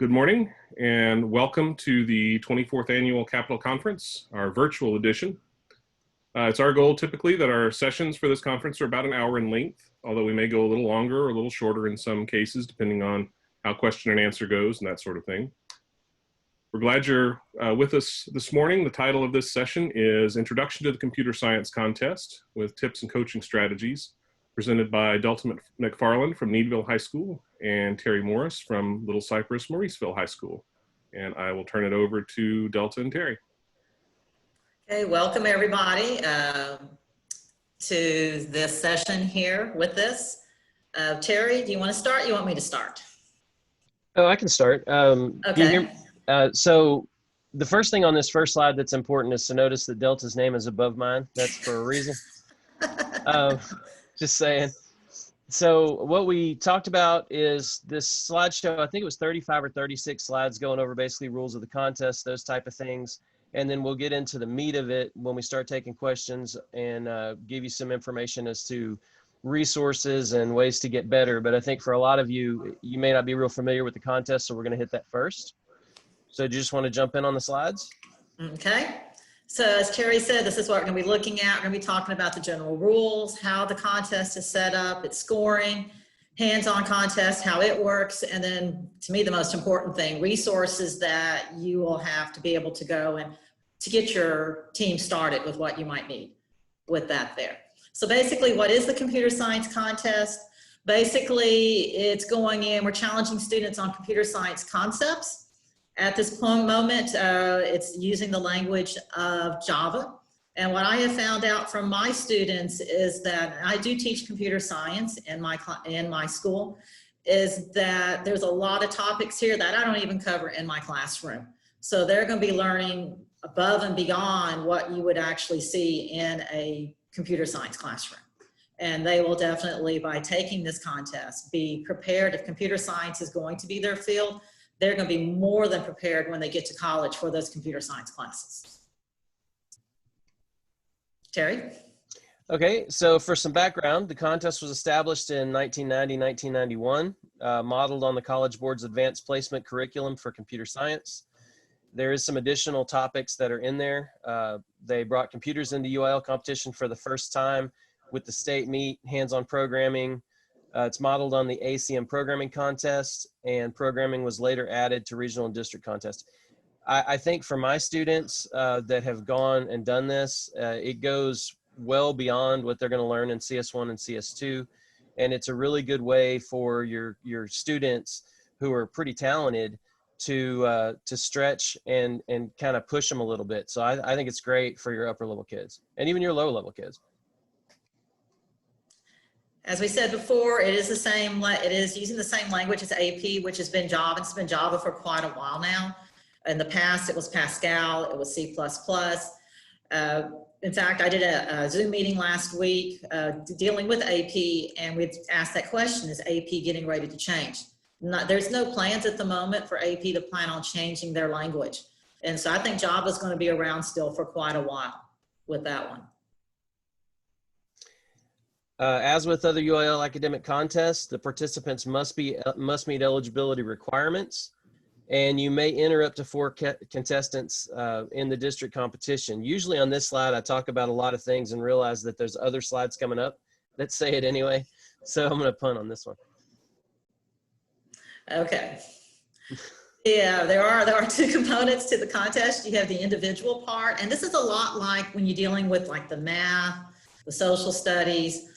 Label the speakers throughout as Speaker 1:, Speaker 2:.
Speaker 1: Good morning and welcome to the 24th Annual Capitol Conference, our virtual edition. It's our goal typically that our sessions for this conference are about an hour in length, although we may go a little longer or a little shorter in some cases, depending on how question and answer goes and that sort of thing. We're glad you're with us this morning. The title of this session is Introduction to the Computer Science Contest with Tips and Coaching Strategies, presented by Delta McFarland from Needville High School and Terry Morris from Little Cypress-Mauriceville High School. And I will turn it over to Delta and Terry.
Speaker 2: Okay, welcome everybody to this session here with this. Terry, do you want to start? You want me to start?
Speaker 3: Oh, I can start.
Speaker 2: Okay.
Speaker 3: So the first thing on this first slide that's important is to notice that Delta's name is above mine. That's for a reason. Just saying. So what we talked about is this slideshow. I think it was 35 or 36 slides going over basically rules of the contest, those type of things. And then we'll get into the meat of it when we start taking questions and give you some information as to resources and ways to get better. But I think for a lot of you, you may not be real familiar with the contest, so we're going to hit that first. So do you just want to jump in on the slides?
Speaker 2: Okay. So as Terry said, this is what we're going to be looking at. We're going to be talking about the general rules, how the contest is set up, its scoring, hands-on contest, how it works, and then to me the most important thing, resources that you will have to be able to go and to get your team started with what you might need with that there. So basically, what is the computer science contest? Basically, it's going in, we're challenging students on computer science concepts. At this moment, it's using the language of Java. And what I have found out from my students is that I do teach computer science in my school, is that there's a lot of topics here that I don't even cover in my classroom. So they're going to be learning above and beyond what you would actually see in a computer science classroom. And they will definitely, by taking this contest, be prepared. If computer science is going to be their field, they're going to be more than prepared when they get to college for those computer science classes. Terry?
Speaker 3: Okay, so for some background, the contest was established in 1990-1991, modeled on the College Board's Advanced Placement Curriculum for Computer Science. There is some additional topics that are in there. They brought computers into UIL competition for the first time with the state meet, hands-on programming. It's modeled on the ACM programming contest, and programming was later added to regional and district contests. I think for my students that have gone and done this, it goes well beyond what they're going to learn in CS1 and CS2, and it's a really good way for your students who are pretty talented to stretch and kind of push them a little bit. So I think it's great for your upper level kids and even your low level kids.
Speaker 2: As we said before, it is using the same language as AP, which has been Java. It's been Java for quite a while now. In the past, it was Pascal, it was C++. In fact, I did a Zoom meeting last week dealing with AP, and we asked that question, is AP getting ready to change? There's no plans at the moment for AP to plan on changing their language. And so I think Java is going to be around still for quite a while with that one.
Speaker 3: As with other UIL academic contests, the participants must meet eligibility requirements, and you may enter up to 4 contestants in the district competition. Usually on this slide, I talk about a lot of things and realize that there's other slides coming up that say it anyway. So I'm going to punt on this one.
Speaker 2: Okay. Yeah, there are 2 components to the contest. You have the individual part, and this is a lot like when you're dealing with like the math, the social studies.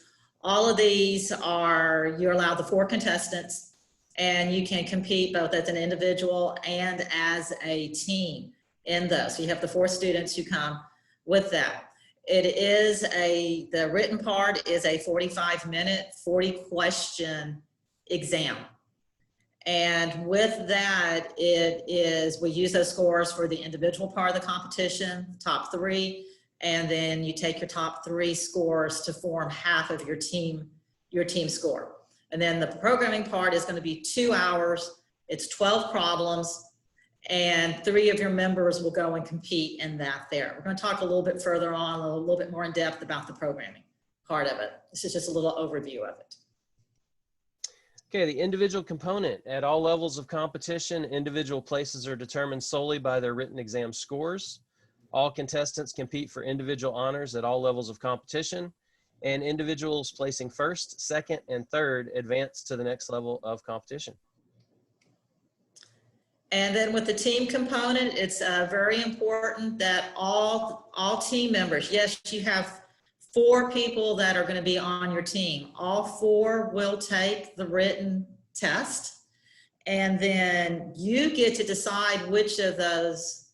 Speaker 2: All of these you're allowed the 4 contestants, and you can compete both as an individual and as a team in those. So you have the 4 students who come with that. The written part is a 45-minute, 40-question exam. And with that, we use those scores for the individual part of the competition, top 3, and then you take your top 3 scores to form half of your team score. And then the programming part is going to be 2 hours. It's 12 problems, and 3 of your members will go and compete in that there. We're going to talk a little bit further on, a little bit more in depth about the programming part of it. This is just a little overview of it.
Speaker 3: Okay, the individual component. At all levels of competition, individual places are determined solely by their written exam scores. All contestants compete for individual honors at all levels of competition, and individuals placing first, second, and third advance to the next level of competition.
Speaker 2: And then with the team component, it's very important that all team members, yes, you have 4 people that are going to be on your team. All 4 will take the written test, and then you get to decide which of those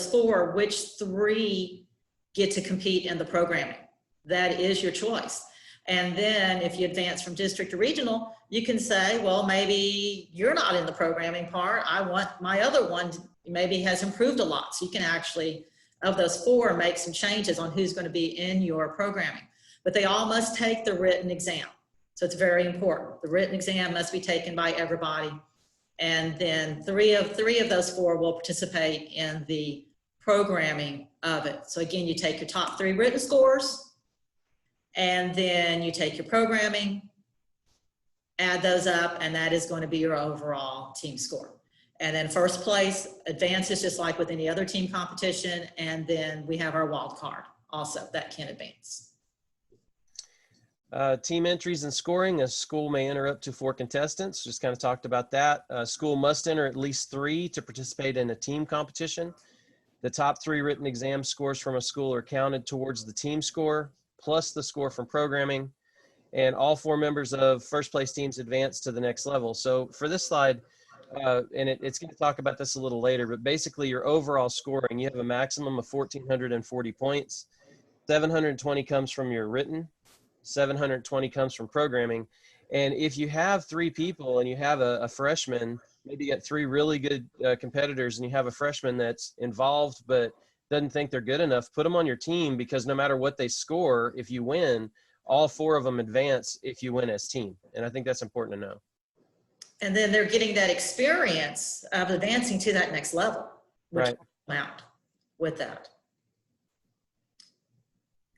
Speaker 2: 4, which 3 get to compete in the programming. That is your choice. And then if you advance from district to regional, you can say, well, maybe you're not in the programming part. I want my other one maybe has improved a lot. So you can actually, of those 4, make some changes on who's going to be in your programming. But they all must take the written exam. So it's very important. The written exam must be taken by everybody. And then 3 of those 4 will participate in the programming of it. So again, you take your top 3 written scores, and then you take your programming, add those up, and that is going to be your overall team score. And then first place advances just like with any other team competition. And then we have our wild card also that can advance.
Speaker 3: Team entries and scoring. A school may enter up to 4 contestants. Just kind of talked about that. A school must enter at least 3 to participate in a team competition. The top 3 written exam scores from a school are counted towards the team score, plus the score from programming. And all 4 members of first place teams advance to the next level. So for this slide, and it's going to talk about this a little later, but basically your overall scoring, you have a maximum of 1,440 points. 720 comes from your written, 720 comes from programming. And if you have 3 people and you have a freshman, maybe you get 3 really good competitors, and you have a freshman that's involved but doesn't think they're good enough, put them on your team, because no matter what they score, if you win, all 4 of them advance if you win as team. And I think that's important to know.
Speaker 2: And then they're getting that experience of advancing to that next level, which
Speaker 3: Right.
Speaker 2: will out with that.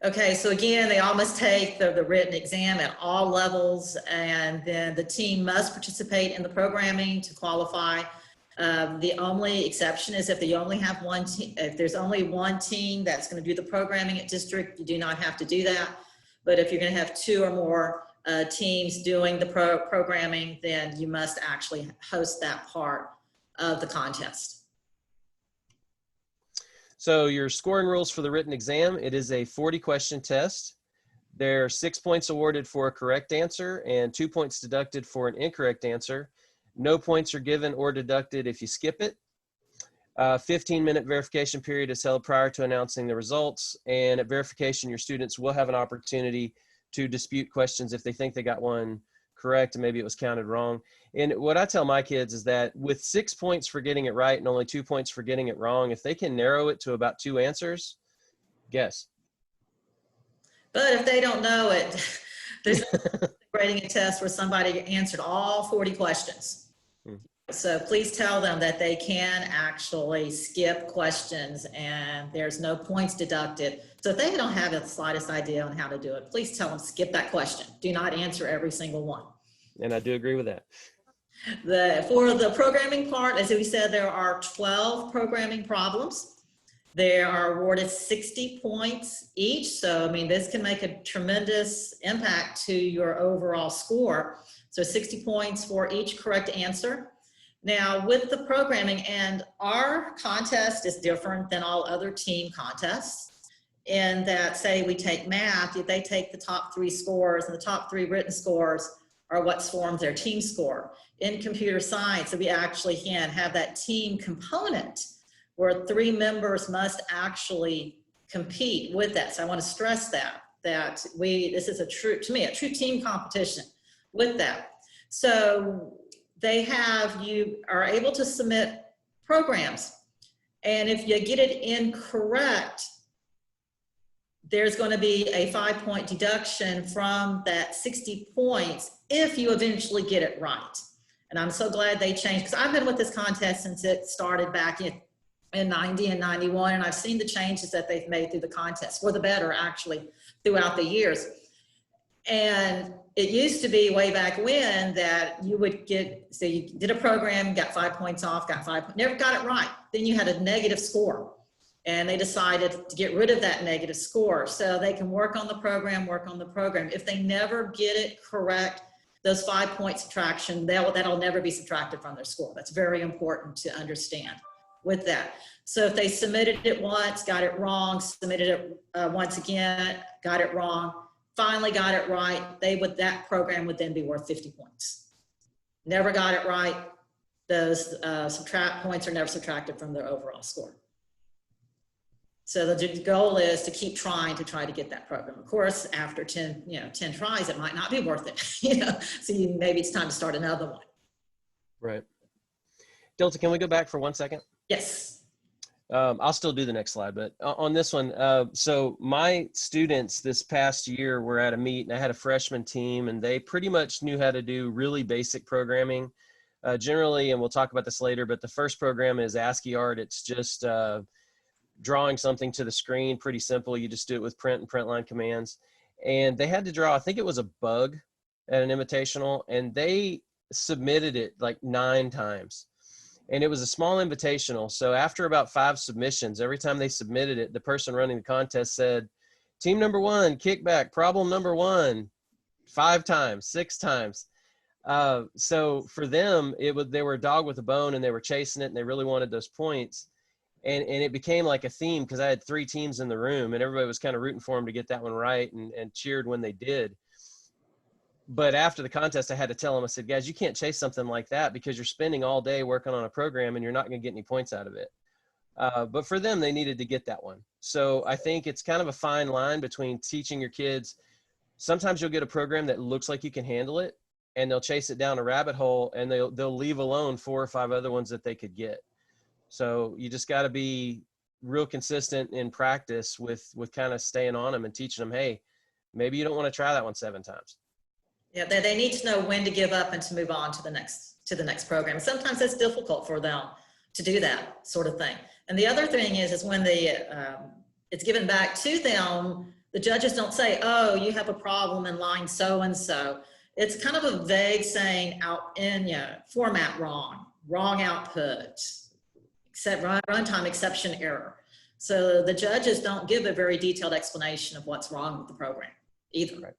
Speaker 2: Okay, so again, they all must take the written exam at all levels, and then the team must participate in the programming to qualify. The only exception is if they only have one team, if there's only one team that's going to do the programming at district, you do not have to do that. But if you're going to have 2 or more teams doing the programming, then you must actually host that part of the contest.
Speaker 3: So your scoring rules for the written exam, it is a 40-question test. There are 6 points awarded for a correct answer and 2 points deducted for an incorrect answer. No points are given or deducted if you skip it. 15-minute verification period is held prior to announcing the results. And at verification, your students will have an opportunity to dispute questions if they think they got one correct and maybe it was counted wrong. And what I tell my kids is that with 6 points for getting it right and only 2 points for getting it wrong, if they can narrow it to about 2 answers, guess.
Speaker 2: But if they don't know it, there's grading a test where somebody answered all 40 questions. So please tell them that they can actually skip questions and there's no points deducted. So if they don't have the slightest idea on how to do it, please tell them skip that question. Do not answer every single one.
Speaker 3: And I do agree with that.
Speaker 2: For the programming part, as we said, there are 12 programming problems. They are awarded 60 points each. So, I mean, this can make a tremendous impact to your overall score. So 60 points for each correct answer. Now, with the programming, and our contest is different than all other team contests in that, say, we take math, they take the top 3 scores, and the top 3 written scores are what forms their team score. In computer science, we actually can have that team component where 3 members must actually compete with that. So I want to stress that this is a true team competition with that. So you are able to submit programs, and if you get it incorrect, there's going to be a 5-point deduction from that 60 points if you eventually get it right. And I'm so glad they changed, because I've been with this contest since it started back in 90 and 91, and I've seen the changes that they've made through the contest, for the better actually, throughout the years. And it used to be way back when that you would get, so you did a program, got 5 points off, never got it right. Then you had a negative score. And they decided to get rid of that negative score so they can work on the program. If they never get it correct, those 5 point subtraction, that'll never be subtracted from their score. That's very important to understand with that. So if they submitted it once, got it wrong, submitted it once again, got it wrong, finally got it right, that program would then be worth 50 points. Never got it right, those points are never subtracted from their overall score. So the goal is to keep trying to get that program. Of course, after 10 tries, it might not be worth it, so maybe it's time to start another one.
Speaker 3: Right. Delta, can we go back for 1 second?
Speaker 2: Yes.
Speaker 3: I'll still do the next slide, but on this one, so my students this past year were at a meet, and I had a freshman team, and they pretty much knew how to do really basic programming. Generally, and we'll talk about this later, but the first program is ASCII art. It's just drawing something to the screen, pretty simple. You just do it with print and print line commands. And they had to draw, I think it was a bug at an invitational, and they submitted it like 9 times. And it was a small invitational. So after about 5 submissions, every time they submitted it, the person running the contest said, team number 1, kickback, problem number 1, 5 times, 6 times. So for them, they were a dog with a bone, and they were chasing it, and they really wanted those points. And it became like a theme because I had 3 teams in the room, and everybody was kind of rooting for them to get that one right and cheered when they did. But after the contest, I had to tell them, I said, guys, you can't chase something like that because you're spending all day working on a program and you're not going to get any points out of it. But for them, they needed to get that one. So I think it's kind of a fine line between teaching your kids. Sometimes you'll get a program that looks like you can handle it, and they'll chase it down a rabbit hole, and they'll leave alone 4 or 5 other ones that they could get. So you just got to be real consistent in practice with kind of staying on them and teaching them, hey, maybe you don't want to try that one 7 times.
Speaker 2: Yeah, they need to know when to give up and to move on to the next program. Sometimes it's difficult for them to do that sort of thing. And the other thing is when it's given back to them, the judges don't say, oh, you have a problem in line so-and-so. It's kind of a vague saying format wrong output, runtime exception error. So the judges don't give a very detailed explanation of what's wrong with the program either.
Speaker 3: Right.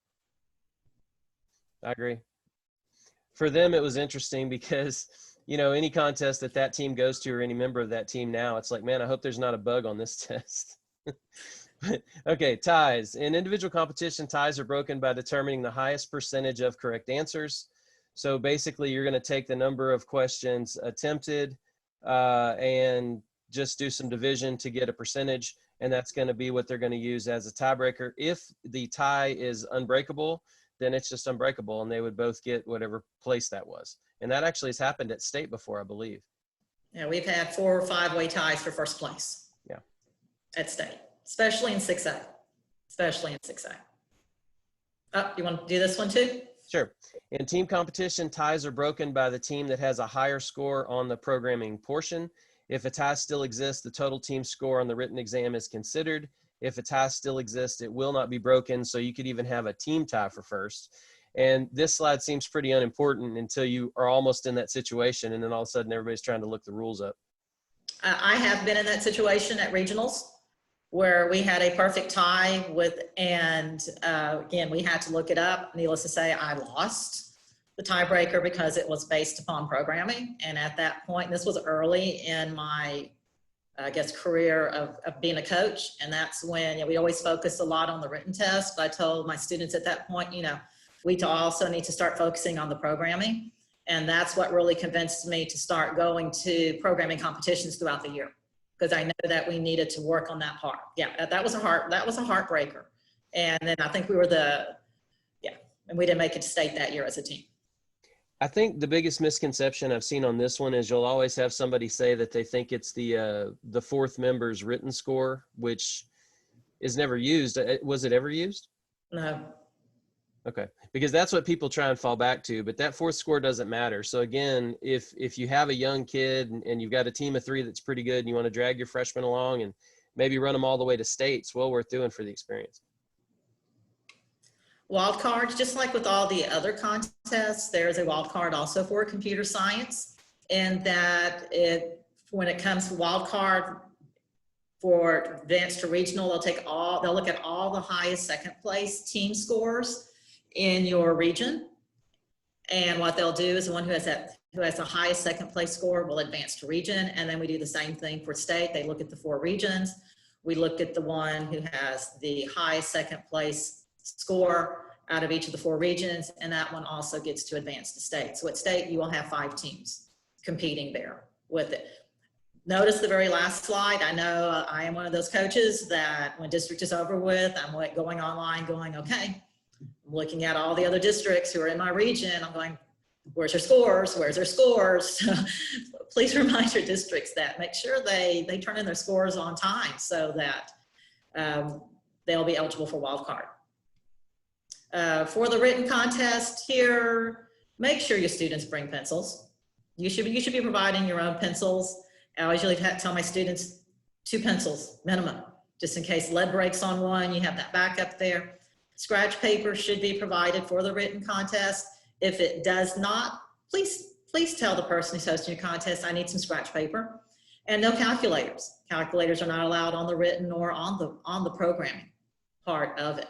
Speaker 3: I agree. For them, it was interesting because, any contest that team goes to or any member of that team now, it's like, man, I hope there's not a bug on this test. Okay, ties. In individual competition, ties are broken by determining the highest percentage of correct answers. So basically, you're going to take the number of questions attempted and just do some division to get a percentage, and that's going to be what they're going to use as a tiebreaker. If the tie is unbreakable, then it's just unbreakable, and they would both get whatever place that was. And that actually has happened at state before, I believe.
Speaker 2: Yeah, we've had 4 or 5-way ties for first place.
Speaker 3: Yeah.
Speaker 2: At state, especially in 6A. Oh, you want to do this one too?
Speaker 3: Sure. In team competition, ties are broken by the team that has a higher score on the programming portion. If a tie still exists, the total team score on the written exam is considered. If a tie still exists, it will not be broken. So you could even have a team tie for first. And this slide seems pretty unimportant until you are almost in that situation. And then all of a sudden, everybody's trying to look the rules up.
Speaker 2: I have been in that situation at regionals where we had a perfect tie again, we had to look it up. Needless to say, I lost the tiebreaker because it was based upon programming. And at that point, this was early in my career of being a coach. And that's when, we always focused a lot on the written test, but I told my students at that point, we also need to start focusing on the programming. And that's what really convinced me to start going to programming competitions throughout the year, because I know that we needed to work on that part. Yeah, that was a heartbreaker. And then I think and we didn't make it to state that year as a team.
Speaker 3: I think the biggest misconception I've seen on this one is you'll always have somebody say that they think it's the fourth member's written score, which is never used. Was it ever used?
Speaker 2: No.
Speaker 3: Okay, because that's what people try and fall back to, but that fourth score doesn't matter. So again, if you have a young kid and you've got a team of 3 that's pretty good and you want to drag your freshmen along and maybe run them all the way to states, well worth doing for the experience.
Speaker 2: Wildcards, just like with all the other contests, there's a wild card also for computer science, and that when it comes to wildcard for advanced to regional, they'll look at all the highest second place team scores in your region. And what they'll do is the one who has the highest second place score will advance to region. And then we do the same thing for state. They look at the 4 regions. We look at the one who has the highest second place score out of each of the 4 regions, and that one also gets to advance to state. So at state, you will have 5 teams competing there with it. Notice the very last slide. I know I am one of those coaches that when district is over with, I'm going online going, okay, I'm looking at all the other districts who are in my region. I'm going, where's your scores? Where's their scores? Please remind your districts that. Make sure they turn in their scores on time so that they'll be eligible for wildcard. For the written contest here, make sure your students bring pencils. You should be providing your own pencils. I usually tell my students 2 pencils minimum, just in case lead breaks on one, you have that backup there. Scratch paper should be provided for the written contest. If it does not, please tell the person who's hosting your contest, I need some scratch paper. And no calculators. Calculators are not allowed on the written or on the programming part of it.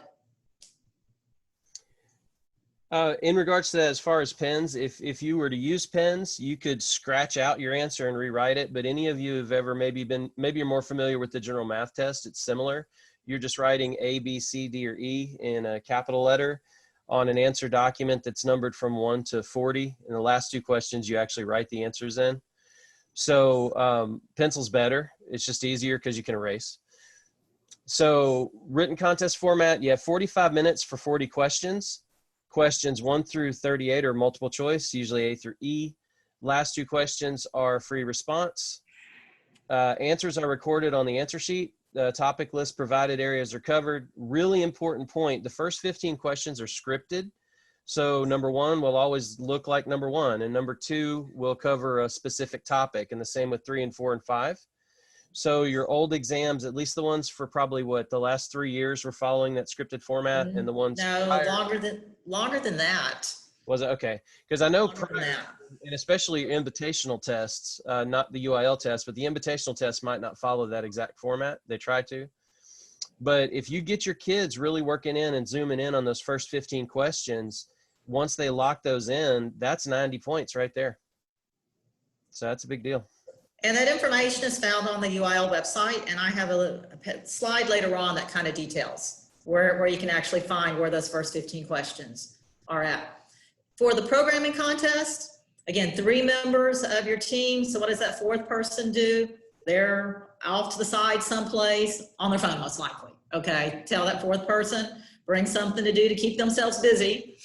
Speaker 3: In regards to that, as far as pens, if you were to use pens, you could scratch out your answer and rewrite it. But any of you have ever maybe you're more familiar with the general math test, it's similar. You're just writing A, B, C, D, or E in a capital letter on an answer document that's numbered from 1 to 40. In the last 2 questions, you actually write the answers in. So pencil's better. It's just easier because you can erase. So written contest format, you have 45 minutes for 40 questions. Questions 1 through 38 are multiple choice, usually A through E. Last 2 questions are free response. Answers are recorded on the answer sheet. The topic list provided areas are covered. Really important point, the first 15 questions are scripted. So number 1 will always look like number 1, and number 2 will cover a specific topic, and the same with 3 and 4 and 5. So your old exams, at least the ones for probably the last 3 years were following that scripted format, and the ones
Speaker 2: longer than that.
Speaker 3: Was it? Okay. Because I know
Speaker 2: prior,
Speaker 3: and especially invitational tests, not the UIL test, but the invitational tests might not follow that exact format. They try to. But if you get your kids really working in and zooming in on those first 15 questions, once they lock those in, that's 90 points right there. So that's a big deal.
Speaker 2: And that information is found on the UIL website, and I have a slide later on that kind of details where you can actually find where those first 15 questions are at. For the programming contest, again, 3 members of your team. So what does that 4th person do? They're off to the side someplace on their phone, most likely. Okay, tell that 4th person, bring something to do to keep themselves busy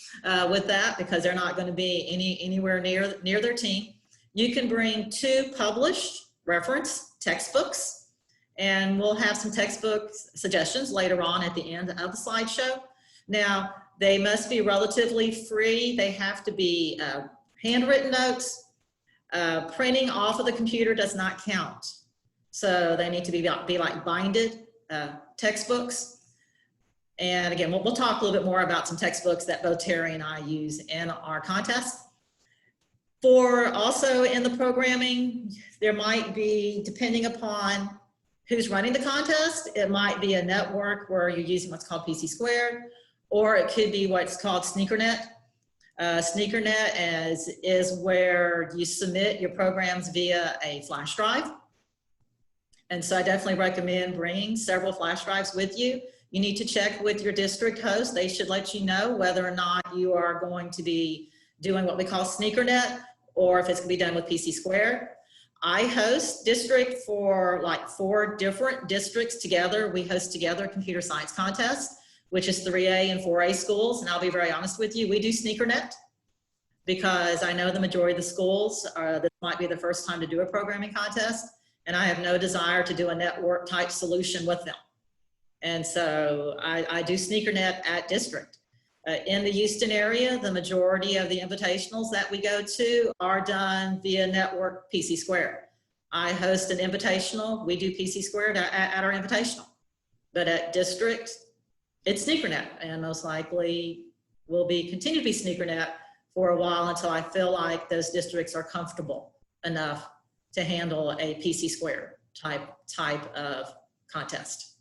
Speaker 2: with that, because they're not going to be anywhere near their team. You can bring 2 published reference textbooks, and we'll have some textbook suggestions later on at the end of the slideshow. Now, they must be relatively free. They have to be handwritten notes. Printing off of the computer does not count. So they need to be like binded textbooks. And again, we'll talk a little bit more about some textbooks that both Terry and I use in our contest. For also in the programming, there might be, depending upon who's running the contest, it might be a network where you're using what's called PC squared, or it could be what's called SneakerNet. SneakerNet is where you submit your programs via a flash drive. And so I definitely recommend bringing several flash drives with you. You need to check with your district host. They should let you know whether or not you are going to be doing what we call SneakerNet, or if it's going to be done with PC squared. I host district for like 4 different districts together. We host together a computer science contest, which is 3A and 4A schools. And I'll be very honest with you, we do SneakerNet because I know the majority of the schools, this might be the first time to do a programming contest, and I have no desire to do a network type solution with them. And so I do SneakerNet at district. In the Houston area, the majority of the invitationals that we go to are done via network PC squared. I host an invitational. We do PC squared at our invitational. But at district, it's SneakerNet, and most likely will continue to be SneakerNet for a while until I feel like those districts are comfortable enough to handle a PC square type of contest.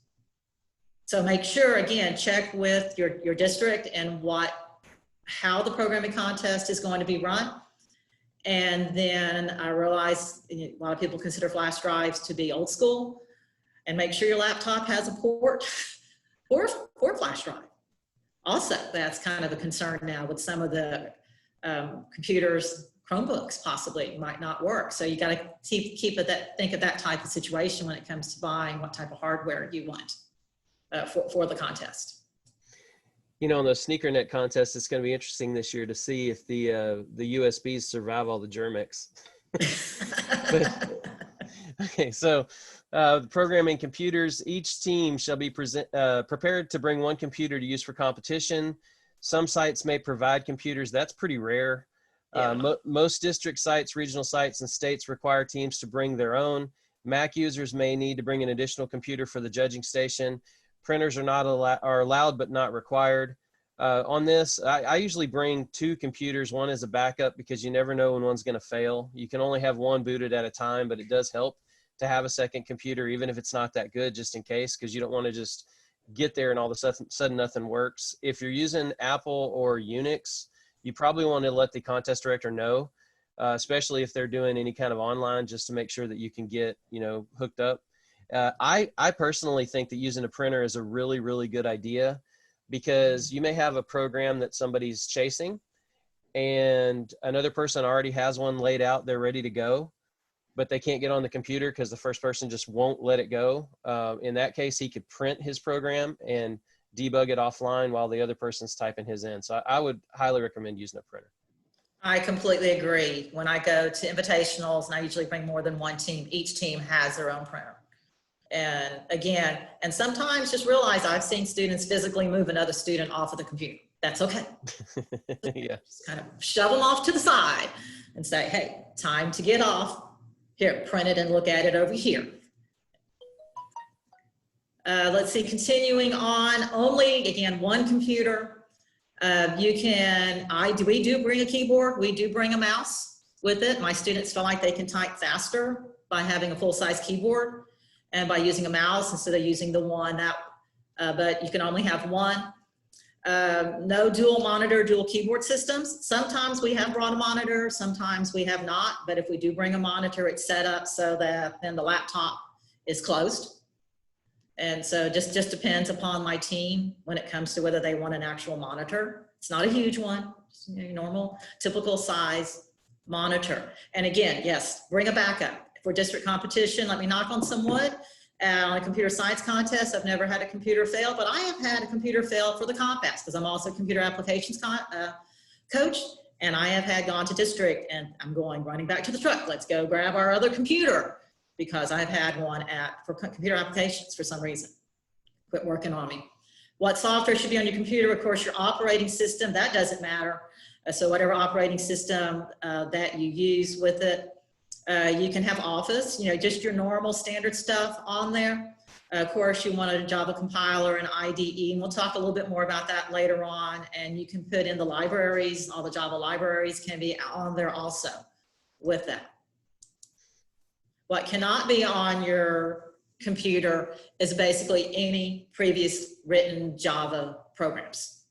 Speaker 2: So make sure, again, check with your district and how the programming contest is going to be run. And then I realize a lot of people consider flash drives to be old school, and make sure your laptop has a port for flash drive. Also, that's kind of a concern now with some of the computers, Chromebooks possibly might not work. So you got to think of that type of situation when it comes to buying what type of hardware you want for the contest.
Speaker 3: You know, on the SneakerNet contest, it's going to be interesting this year to see if the USBs survive all the Germix. Okay, so programming computers, each team shall be prepared to bring one computer to use for competition. Some sites may provide computers. That's pretty rare.
Speaker 2: Yeah.
Speaker 3: Most district sites, regional sites, and states require teams to bring their own. Mac users may need to bring an additional computer for the judging station. Printers are allowed but not required. On this, I usually bring 2 computers, one as a backup because you never know when one's going to fail. You can only have one booted at a time, but it does help to have a second computer, even if it's not that good, just in case, because you don't want to just get there and all of a sudden nothing works. If you're using Apple or Unix, you probably want to let the contest director know, especially if they're doing any kind of online, just to make sure that you can get, hooked up. I personally think that using a printer is a really, really good idea, because you may have a program that somebody's chasing and another person already has one laid out, they're ready to go, but they can't get on the computer because the first person just won't let it go. In that case, he could print his program and debug it offline while the other person's typing his in. So I would highly recommend using a printer.
Speaker 2: I completely agree. When I go to invitationals, and I usually bring more than one team, each team has their own printer. And again, and sometimes just realize I've seen students physically move another student off of the computer. That's okay.
Speaker 3: Yeah.
Speaker 2: Just kind of shove them off to the side and say, hey, time to get off. Here, print it and look at it over here. Let's see, continuing on, only, again, one computer. We do bring a keyboard. We do bring a mouse with it. My students feel like they can type faster by having a full-size keyboard and by using a mouse instead of using the one but you can only have one. No dual monitor, dual keyboard systems. Sometimes we have brought a monitor, sometimes we have not, but if we do bring a monitor, it's set up so that then the laptop is closed. And so just depends upon my team when it comes to whether they want an actual monitor. It's not a huge one, it's a normal, typical size monitor. And again, yes, bring a backup. For district competition, let me knock on some wood. On a computer science contest, I've never had a computer fail, but I have had a computer fail for the contest because I'm also a computer applications coach, and I have gone to district and I'm running back to the truck. Let's go grab our other computer because I've had one for computer applications for some reason. Quit working on me. What software should be on your computer? Of course, your operating system, that doesn't matter. So whatever operating system that you use with it. You can have Office, just your normal standard stuff on there. Of course, you want a Java compiler and IDE, and we'll talk a little bit more about that later on. And you can put in the libraries, all the Java libraries can be on there also with that. What cannot be on your computer is basically any previous written Java programs.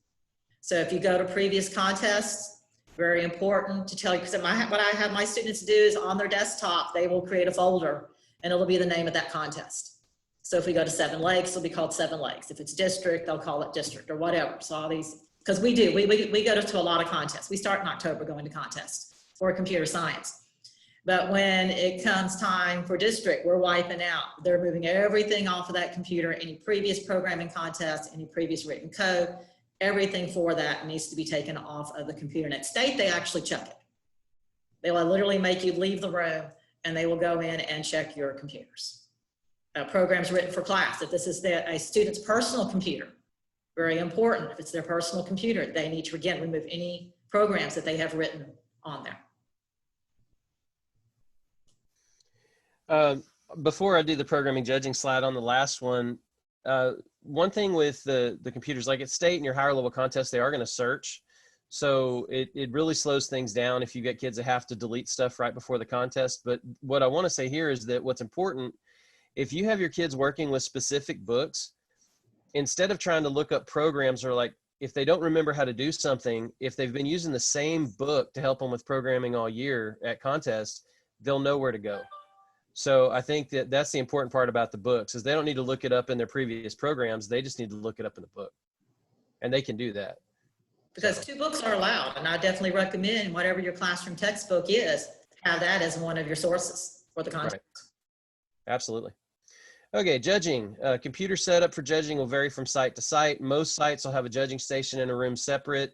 Speaker 2: So if you go to previous contests, very important to tell you, because what I have my students do is on their desktop, they will create a folder and it'll be the name of that contest. So if we go to 7 Lakes, it'll be called 7 Lakes. If it's district, they'll call it district or whatever. So all these, because we go to a lot of contests. We start in October going to contests for computer science. But when it comes time for district, we're wiping out. They're moving everything off of that computer, any previous programming contest, any previous written code. Everything for that needs to be taken off of the computer. And at state, they actually check it. They will literally make you leave the room and they will go in and check your computers. Programs written for class. If this is a student's personal computer, very important. If it's their personal computer, they need to, again, remove any programs that they have written on there.
Speaker 3: Before I do the programming judging slide on the last one, One thing with the computers, like at state and your higher level contests, they are going to search. So it really slows things down if you get kids that have to delete stuff right before the contest. But what I want to say here is that what's important, if you have your kids working with specific books, instead of trying to look up programs, or like if they don't remember how to do something, if they've been using the same book to help them with programming all year at contest, they'll know where to go. So I think that that's the important part about the books, is they don't need to look it up in their previous programs. They just need to look it up in the book, and they can do that.
Speaker 2: Because 2 books are allowed, and I definitely recommend whatever your classroom textbook is, have that as one of your sources for the content.
Speaker 3: Right. Absolutely. Okay, judging. Computer setup for judging will vary from site to site. Most sites will have a judging station in a room separate.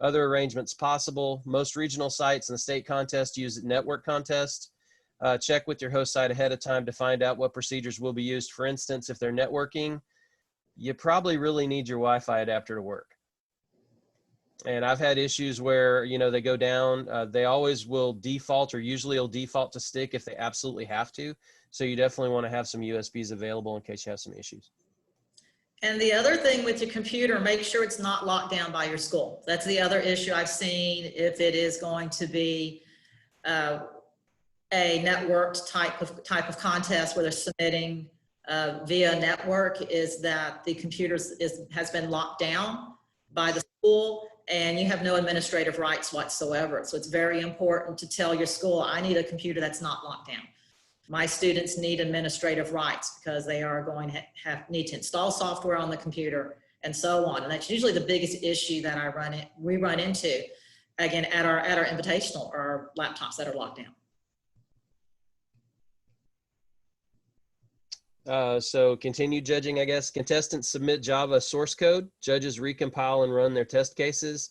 Speaker 3: Other arrangements possible. Most regional sites in the state contest use network contest. Check with your host site ahead of time to find out what procedures will be used. For instance, if they're networking, you probably really need your Wi-Fi adapter to work. And I've had issues where, you know, they go down, they always will default, or usually will default to stick if they absolutely have to. So you definitely want to have some USBs available in case you have some issues.
Speaker 2: And the other thing with your computer, make sure it's not locked down by your school. That's the other issue I've seen if it is going to be a networked type of contest where they're submitting via network, is that the computers has been locked down by the school, and you have no administrative rights whatsoever. So it's very important to tell your school, I need a computer that's not locked down. My students need administrative rights because they are going to need to install software on the computer and so on. And that's usually the biggest issue that we run into, again, at our invitational, or laptops that are locked down.
Speaker 3: So continued judging, I guess. Contestants submit Java source code. Judges recompile and run their test cases.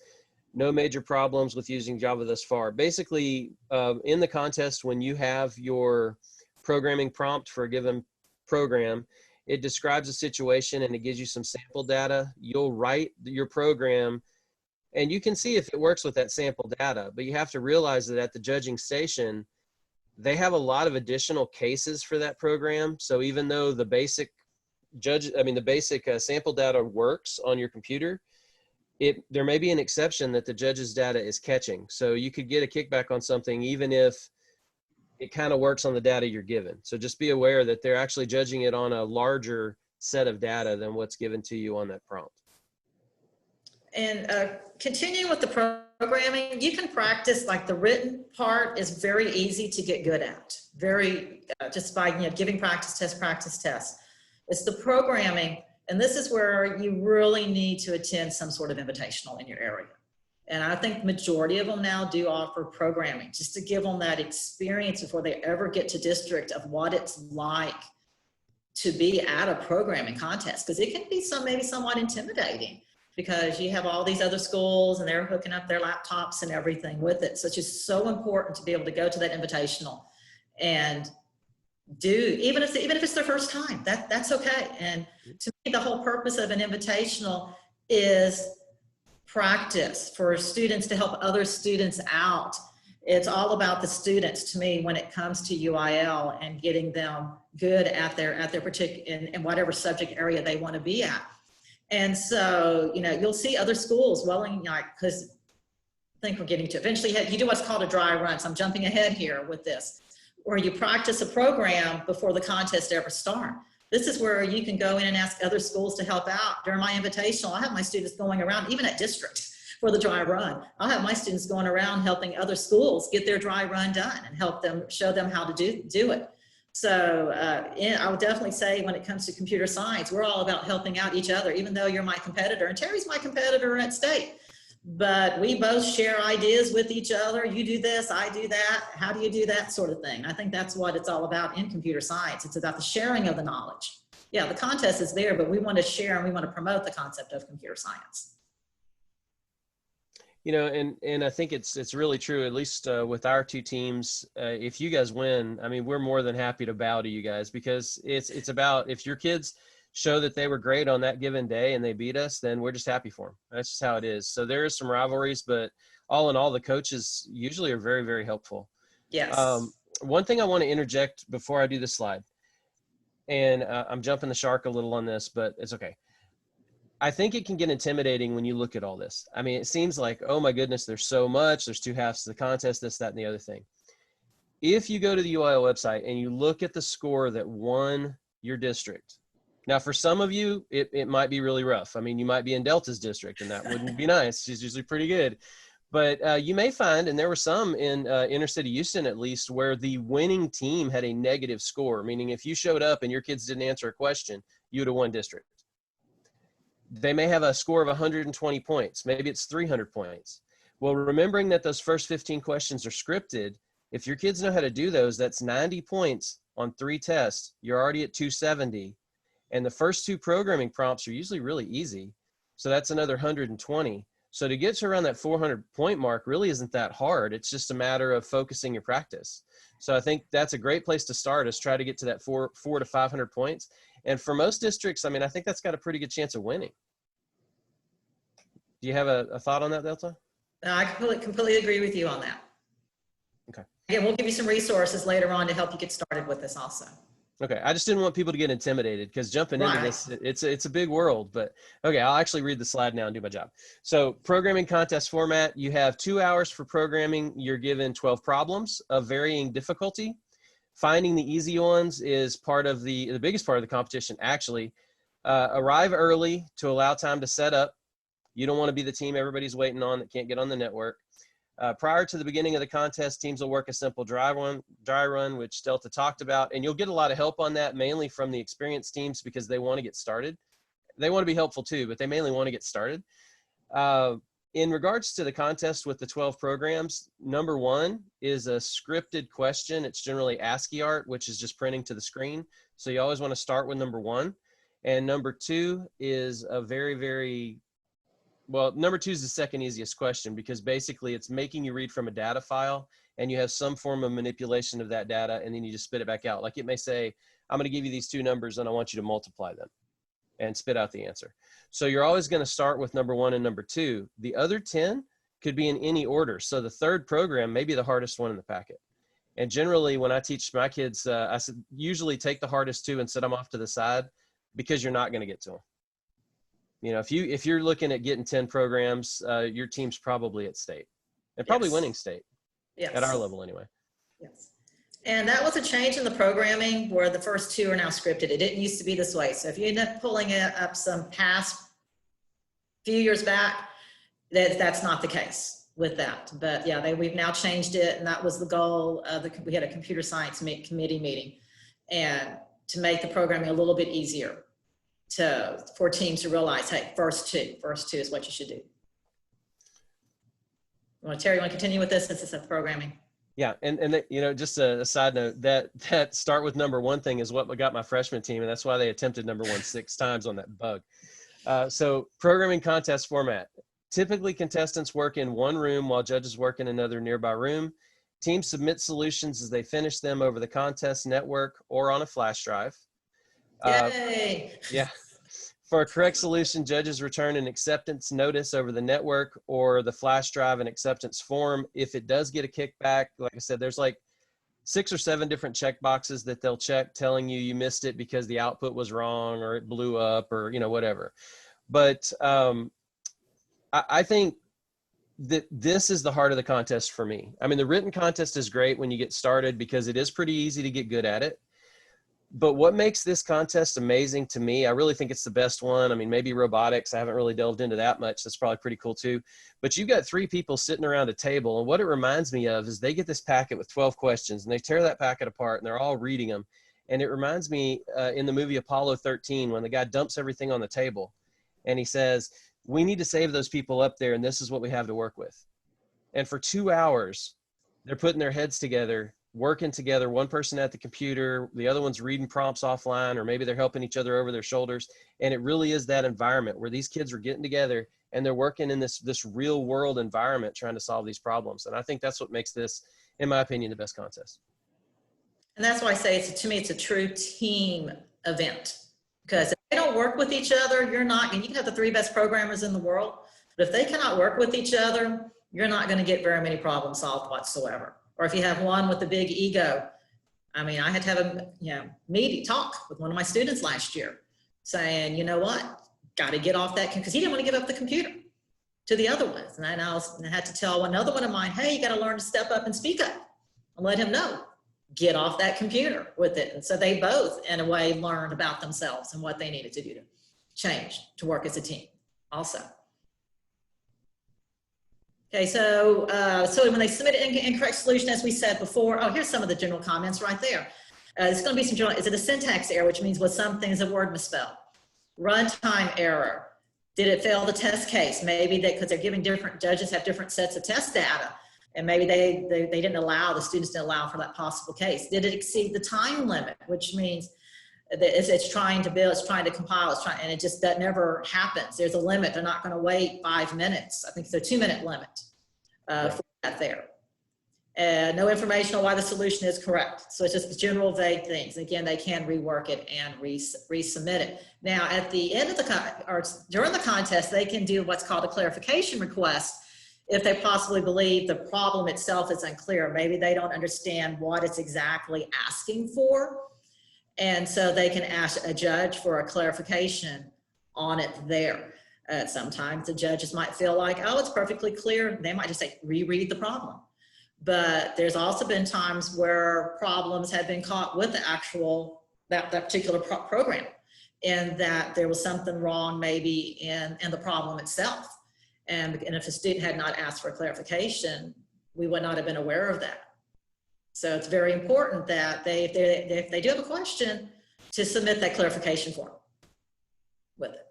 Speaker 3: No major problems with using Java thus far. Basically, in the contest, when you have your programming prompt for a given program, it describes a situation and it gives you some sample data. You'll write your program, and you can see if it works with that sample data. But you have to realize that at the judging station, they have a lot of additional cases for that program. So even though the basic sample data works on your computer, there may be an exception that the judge's data is catching. So you could get a kickback on something even if it kind of works on the data you're given. So just be aware that they're actually judging it on a larger set of data than what's given to you on that prompt.
Speaker 2: And continuing with the programming, you can practice, like the written part is very easy to get good at. Just by giving practice tests. It's the programming, and this is where you really need to attend some sort of invitational in your area. And I think the majority of them now do offer programming, just to give them that experience before they ever get to district of what it's like to be at a programming contest, because it can be maybe somewhat intimidating, because you have all these other schools and they're hooking up their laptops and everything with it. So it's just so important to be able to go to that invitational and do, even if it's their first time, that's okay. And to me, the whole purpose of an invitational is practice for students to help other students out. It's all about the students to me when it comes to UIL and getting them good at their particular, in whatever subject area they want to be at. And so, you'll see other schools, because I think we're getting to eventually, you do what's called a dry run. So I'm jumping ahead here with this, where you practice a program before the contest ever starts. This is where you can go in and ask other schools to help out. During my invitational, I have my students going around, even at district for the dry run. I'll have my students going around helping other schools get their dry run done and show them how to do it. So I would definitely say when it comes to computer science, we're all about helping out each other, even though you're my competitor, and Terry's my competitor at state. But we both share ideas with each other. You do this, I do that. How do you do that sort of thing? I think that's what it's all about in computer science. It's about the sharing of the knowledge. Yeah, the contest is there, but we want to share and we want to promote the concept of computer science.
Speaker 3: And I think it's really true, at least with our two teams. If you guys win, I mean, we're more than happy to bow to you guys, because it's about, if your kids show that they were great on that given day and they beat us, then we're just happy for them. That's just how it is. So there is some rivalries, but all in all, the coaches usually are very, very helpful.
Speaker 2: Yes.
Speaker 3: One thing I want to interject before I do the slide. and I'm jumping the shark a little on this, but it's okay. I think it can get intimidating when you look at all this. I mean, it seems like, oh my goodness, there's so much, there's 2 halves to the contest, this, that, and the other thing. If you go to the UIL website and you look at the score that won your district, now for some of you, it might be really rough. I mean, you might be in Delta's district and that wouldn't be nice. She's usually pretty good. But you may find, and there were some in inner city Houston at least, where the winning team had a negative score, meaning if you showed up and your kids didn't answer a question, you would have won district. They may have a score of 120 points. Maybe it's 300 points. Well, remembering that those first 15 questions are scripted, if your kids know how to do those, that's 90 points on 3 tests. You're already at 270. And the first 2 programming prompts are usually really easy. So that's another 120. So to get to around that 400 point mark really isn't that hard. It's just a matter of focusing your practice. So I think that's a great place to start, is try to get to that 400 to 500 points. And for most districts, I mean, I think that's got a pretty good chance of winning. Do you have a thought on that, Delta?
Speaker 2: I completely agree with you on that.
Speaker 3: Okay.
Speaker 2: Again, we'll give you some resources later on to help you get started with this also.
Speaker 3: Okay. I just didn't want people to get intimidated, because jumping into this, it's a big world. But okay, I'll actually read the slide now and do my job. So programming contest format, you have 2 hours for programming. You're given 12 problems of varying difficulty. Finding the easy ones is part of the biggest part of the competition, actually. Arrive early to allow time to set up. You don't want to be the team everybody's waiting on that can't get on the network. Prior to the beginning of the contest, teams will work a simple dry run, which Delta talked about, and you'll get a lot of help on that, mainly from the experienced teams, because they want to get started. They want to be helpful too, but they mainly want to get started. In regards to the contest with the 12 programs, number 1 is a scripted question. It's generally ASCII art, which is just printing to the screen. So you always want to start with number 1. And number 2 is a number 2 is the second easiest question, because basically it's making you read from a data file and you have some form of manipulation of that data, and then you just spit it back out. Like it may say, I'm going to give you these 2 numbers and I want you to multiply them and spit out the answer. So you're always going to start with number 1 and number 2. The other 10 could be in any order. So the third program may be the hardest one in the packet. And generally when I teach my kids, I said, usually take the hardest 2 and set them off to the side, because you're not going to get to them. You know, if you're looking at getting 10 programs, your team's probably at state, and probably winning state.
Speaker 2: Yes.
Speaker 3: At our level anyway.
Speaker 2: Yes. And that was a change in the programming where the first 2 are now scripted. It didn't used to be this way. So if you end up pulling up some past few years back, that's not the case with that. But yeah, we've now changed it, and that was the goal of we had a computer science committee meeting, and to make the programming a little bit easier for teams to realize, hey, first two is what you should do. Terry, you want to continue with this since it's a programming?
Speaker 3: Yeah, and you know, just a side note, that start with number 1 thing is what got my freshman team, and that's why they attempted number 1 6 times on that bug. So programming contest format. Typically, contestants work in one room while judges work in another nearby room. Teams submit solutions as they finish them over the contest network or on a flash drive.
Speaker 2: Yay!
Speaker 3: Yeah. For a correct solution, judges return an acceptance notice over the network or the flash drive and acceptance form. If it does get a kickback, like I said, there's like 6 or 7 different check boxes that they'll check telling you missed it because the output was wrong or it blew up or, you know, whatever. But I think that this is the heart of the contest for me. I mean, the written contest is great when you get started because it is pretty easy to get good at it. But what makes this contest amazing to me, I really think it's the best one. I mean, maybe robotics. I haven't really delved into that much. That's probably pretty cool too. But you've got 3 people sitting around a table. And what it reminds me of is they get this packet with 12 questions and they tear that packet apart and they're all reading them. And it reminds me in the movie Apollo 13, when the guy dumps everything on the table and he says, we need to save those people up there. And this is what we have to work with. And for 2 hours, they're putting their heads together, working together, one person at the computer, the other one's reading prompts offline, or maybe they're helping each other over their shoulders. And it really is that environment where these kids are getting together and they're working in this real world environment trying to solve these problems. And I think that's what makes this, in my opinion, the best contest.
Speaker 2: And that's why I say to me, it's a true team event, because if they don't work with each other, you're not, and you can have the 3 best programmers in the world, but if they cannot work with each other, you're not going to get very many problems solved whatsoever. Or if you have one with a big ego, I mean, I had to have a meeting talk with one of my students last year saying, you know what, got to get off that, because he didn't want to give up the computer to the other ones. And I had to tell another one of mine, hey, you got to learn to step up and speak up and let him know, get off that computer with it. And so they both, in a way, learned about themselves and what they needed to do to change, to work as a team also. Okay, so when they submit an incorrect solution, as we said before, oh, here's some of the general comments right there. It's going to be some general, is it a syntax error, which means was something is a word misspelled? Runtime error. Did it fail the test case? Maybe because they're giving different, judges have different sets of test data, and maybe they didn't allow, the students didn't allow for that possible case. Did it exceed the time limit, which means that it's trying to build, it's trying to compile, and it just, that never happens. There's a limit. They're not going to wait 5 minutes. I think it's a 2-minute limit for that there. No information on why the solution is correct. So it's just general vague things. Again, they can rework it and resubmit it. Now, at the end of or during the contest, they can do what's called a clarification request if they possibly believe the problem itself is unclear. Maybe they don't understand what it's exactly asking for. And so they can ask a judge for a clarification on it there. Sometimes the judges might feel like, oh, it's perfectly clear. They might just say, reread the problem. But there's also been times where problems have been caught with the actual, that particular program, and that there was something wrong maybe in the problem itself. And if a student had not asked for clarification, we would not have been aware of that. So it's very important that if they do have a question, to submit that clarification form with it.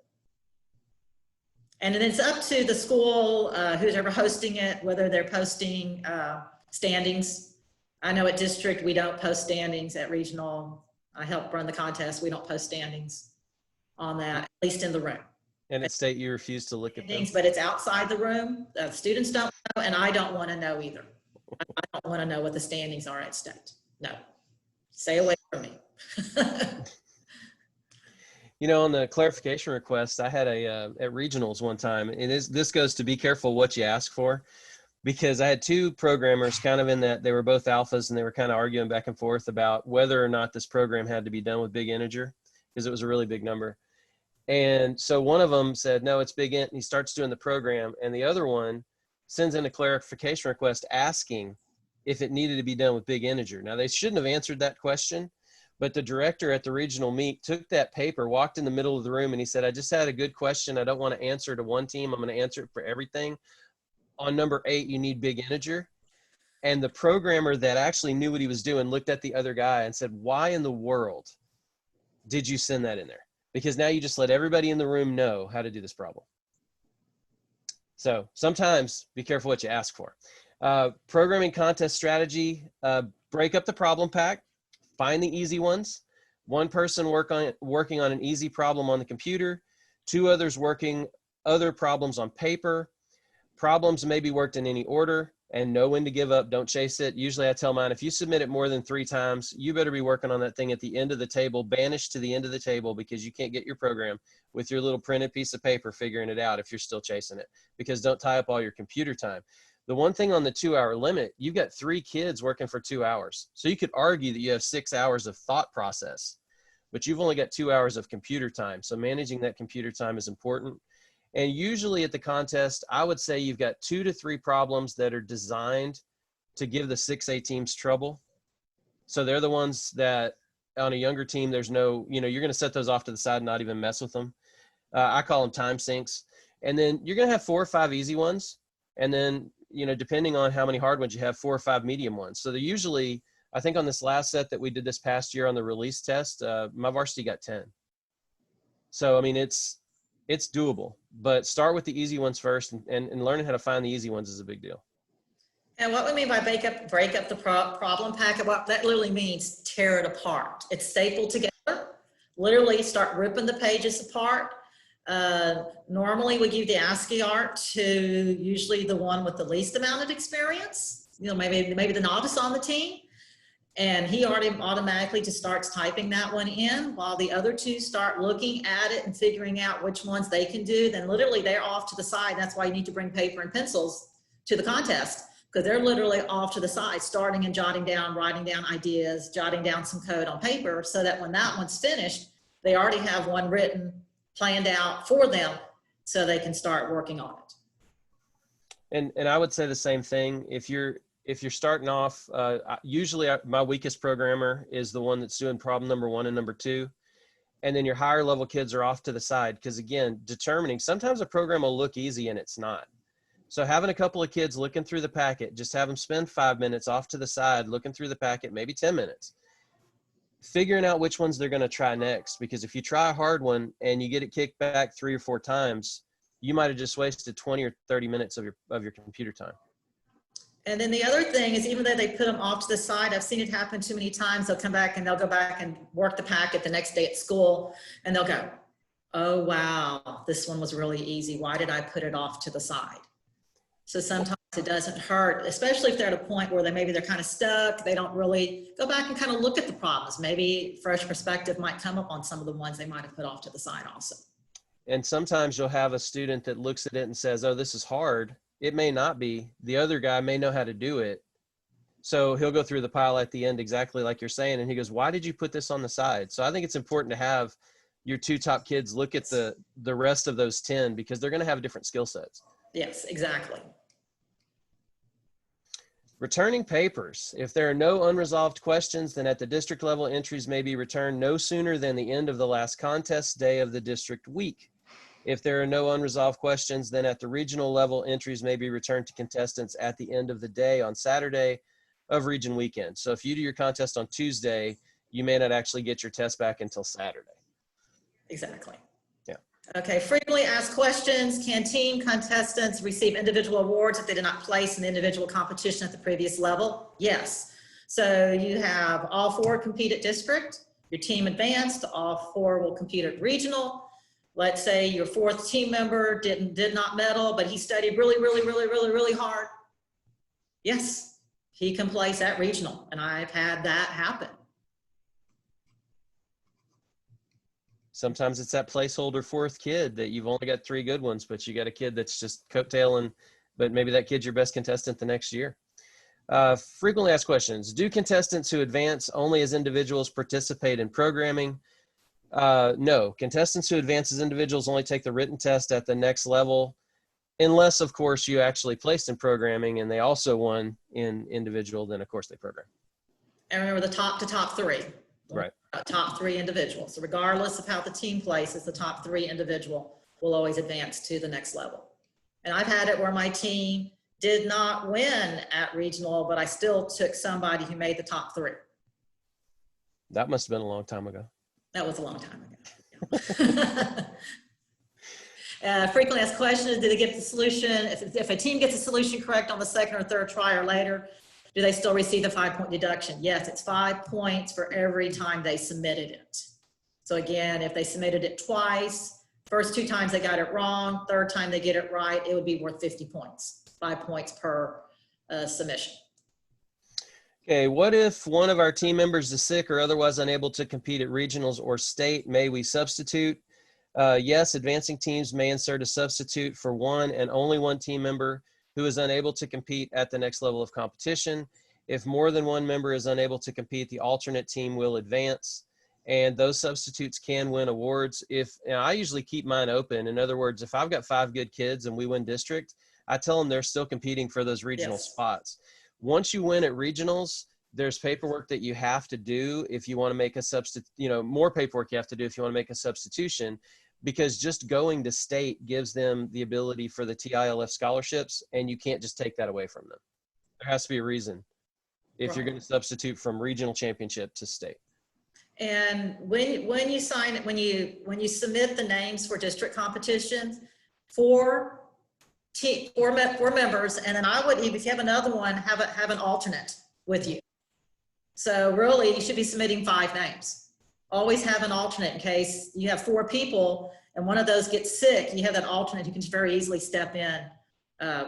Speaker 2: And then it's up to the school, who's ever hosting it, whether they're posting standings. I know at district, we don't post standings. At regional, I help run the contest. We don't post standings on that, at least in the room.
Speaker 3: And at state, you refuse to look at them.
Speaker 2: But it's outside the room. The students don't know, and I don't want to know either. I don't want to know what the standings are at state. No, stay away from me.
Speaker 3: You know, on the clarification request, I had at regionals one time, and this goes to be careful what you ask for, because I had two programmers kind of in that they were both alphas, and they were kind of arguing back and forth about whether or not this program had to be done with big integer, because it was a really big number. And so one of them said, no, it's big int, and he starts doing the program, and the other one sends in a clarification request asking if it needed to be done with big integer. Now, they shouldn't have answered that question, but the director at the regional meet took that paper, walked in the middle of the room, and he said, I just had a good question. I don't want to answer to one team. I'm going to answer it for everything. On number 8, you need big integer. And the programmer that actually knew what he was doing looked at the other guy and said, why in the world did you send that in there? Because now you just let everybody in the room know how to do this problem. So sometimes be careful what you ask for. Programming contest strategy, break up the problem pack, find the easy ones. One person working on an easy problem on the computer, 2 others working other problems on paper. Problems may be worked in any order, and know when to give up. Don't chase it. Usually I tell mine, if you submit it more than 3 times, you better be working on that thing at the end of the table, banished to the end of the table, because you can't get your program with your little printed piece of paper figuring it out if you're still chasing it, because don't tie up all your computer time. The one thing on the 2-hour limit, you've got 3 kids working for 2 hours. So you could argue that you have 6 hours of thought process, but you've only got 2 hours of computer time. So managing that computer time is important. And usually at the contest, I would say you've got 2 to 3 problems that are designed to give the 6A teams trouble. So they're the ones that on a younger team, there's no, you're going to set those off to the side and not even mess with them. I call them time sinks. And then you're going to have 4 or 5 easy ones. And then, depending on how many hard ones you have, 4 or 5 medium ones. So they're usually, I think on this last set that we did this past year on the release test, my varsity got 10. So, I mean, it's doable, but start with the easy ones first, and learning how to find the easy ones is a big deal.
Speaker 2: And what we mean by break up the problem packet, what that literally means, tear it apart. It's stapled together, literally start ripping the pages apart. Normally we give the ASCII art to usually the one with the least amount of experience, maybe the novice on the team. And he already automatically just starts typing that one in while the other 2 start looking at it and figuring out which ones they can do. Then literally they're off to the side. That's why you need to bring paper and pencils to the contest, because they're literally off to the side, starting and jotting down, writing down ideas, jotting down some code on paper, so that when that one's finished, they already have one written, planned out for them, so they can start working on it.
Speaker 3: And I would say the same thing. If you're starting off, usually my weakest programmer is the one that's doing problem number 1 and number 2. And then your higher level kids are off to the side. Because again, determining, sometimes a program will look easy and it's not. So having a couple of kids looking through the packet, just have them spend 5 minutes off to the side, looking through the packet, maybe 10 minutes, figuring out which ones they're going to try next. Because if you try a hard one and you get it kicked back 3 or 4 times, you might have just wasted 20 or 30 minutes of your computer time.
Speaker 2: And then the other thing is, even though they put them off to the side, I've seen it happen too many times. They'll come back and they'll go back and work the packet the next day at school, and they'll go, oh, wow, this one was really easy. Why did I put it off to the side? So sometimes it doesn't hurt, especially if they're at a point where maybe they're kind of stuck. They don't really go back and kind of look at the problems. Maybe fresh perspective might come up on some of the ones they might have put off to the side also.
Speaker 3: And sometimes you'll have a student that looks at it and says, oh, this is hard. It may not be. The other guy may know how to do it. So he'll go through the pile at the end, exactly like you're saying. And he goes, why did you put this on the side? So I think it's important to have your 2 top kids look at the rest of those 10, because they're going to have different skill sets.
Speaker 2: Yes, exactly.
Speaker 3: Returning papers. If there are no unresolved questions, then at the district level, entries may be returned no sooner than the end of the last contest day of the district week. If there are no unresolved questions, then at the regional level, entries may be returned to contestants at the end of the day on Saturday of region weekend. So if you do your contest on Tuesday, you may not actually get your test back until Saturday.
Speaker 2: Exactly.
Speaker 3: Yeah.
Speaker 2: Okay, frequently asked questions. Can team contestants receive individual awards if they did not place in the individual competition at the previous level? Yes. So you have all 4 compete at district, your team advanced, all 4 will compete at regional. Let's say your 4th team member did not medal, but he studied really hard. Yes, he can place at regional, and I've had that happen.
Speaker 3: Sometimes it's that placeholder 4th kid that you've only got 3 good ones, but you got a kid that's just coattailing, but maybe that kid's your best contestant the next year. Frequently asked questions. Do contestants who advance only as individuals participate in programming? No, contestants who advance as individuals only take the written test at the next level, unless of course you actually placed in programming and they also won in individual, then of course they program.
Speaker 2: And remember the top 3.
Speaker 3: Right.
Speaker 2: Top 3 individuals. So regardless of how the team places, the top 3 individual will always advance to the next level. And I've had it where my team did not win at regional, but I still took somebody who made the top 3.
Speaker 3: That must have been a long time ago.
Speaker 2: That was a long time ago. Frequently asked questions, did they get the solution? If a team gets a solution correct on the 2nd or 3rd try or later, do they still receive the 5-point deduction? Yes, it's 5 points for every time they submitted it. So again, if they submitted it twice, first 2 times they got it wrong, 3rd time they get it right, it would be worth 50 points, 5 points per submission.
Speaker 3: Okay, what if one of our team members is sick or otherwise unable to compete at regionals or state? May we substitute? Yes, advancing teams may insert a substitute for one and only one team member who is unable to compete at the next level of competition. If more than one member is unable to compete, the alternate team will advance, and those substitutes can win awards. I usually keep mine open. In other words, if I've got 5 good kids and we win district, I tell them they're still competing for those regional spots. Once you win at regionals, there's paperwork that you have to do if you want to make a substitute, more paperwork you have to do if you want to make a substitution, because just going to state gives them the ability for the TILF scholarships, and you can't just take that away from them. There has to be a reason if you're going to substitute from regional championship to state.
Speaker 2: And when you submit the names for district competitions, 4 members, and then I would, if you have another one, have an alternate with you. So really, you should be submitting 5 names. Always have an alternate in case you have 4 people and one of those gets sick. You have that alternate who can very easily step in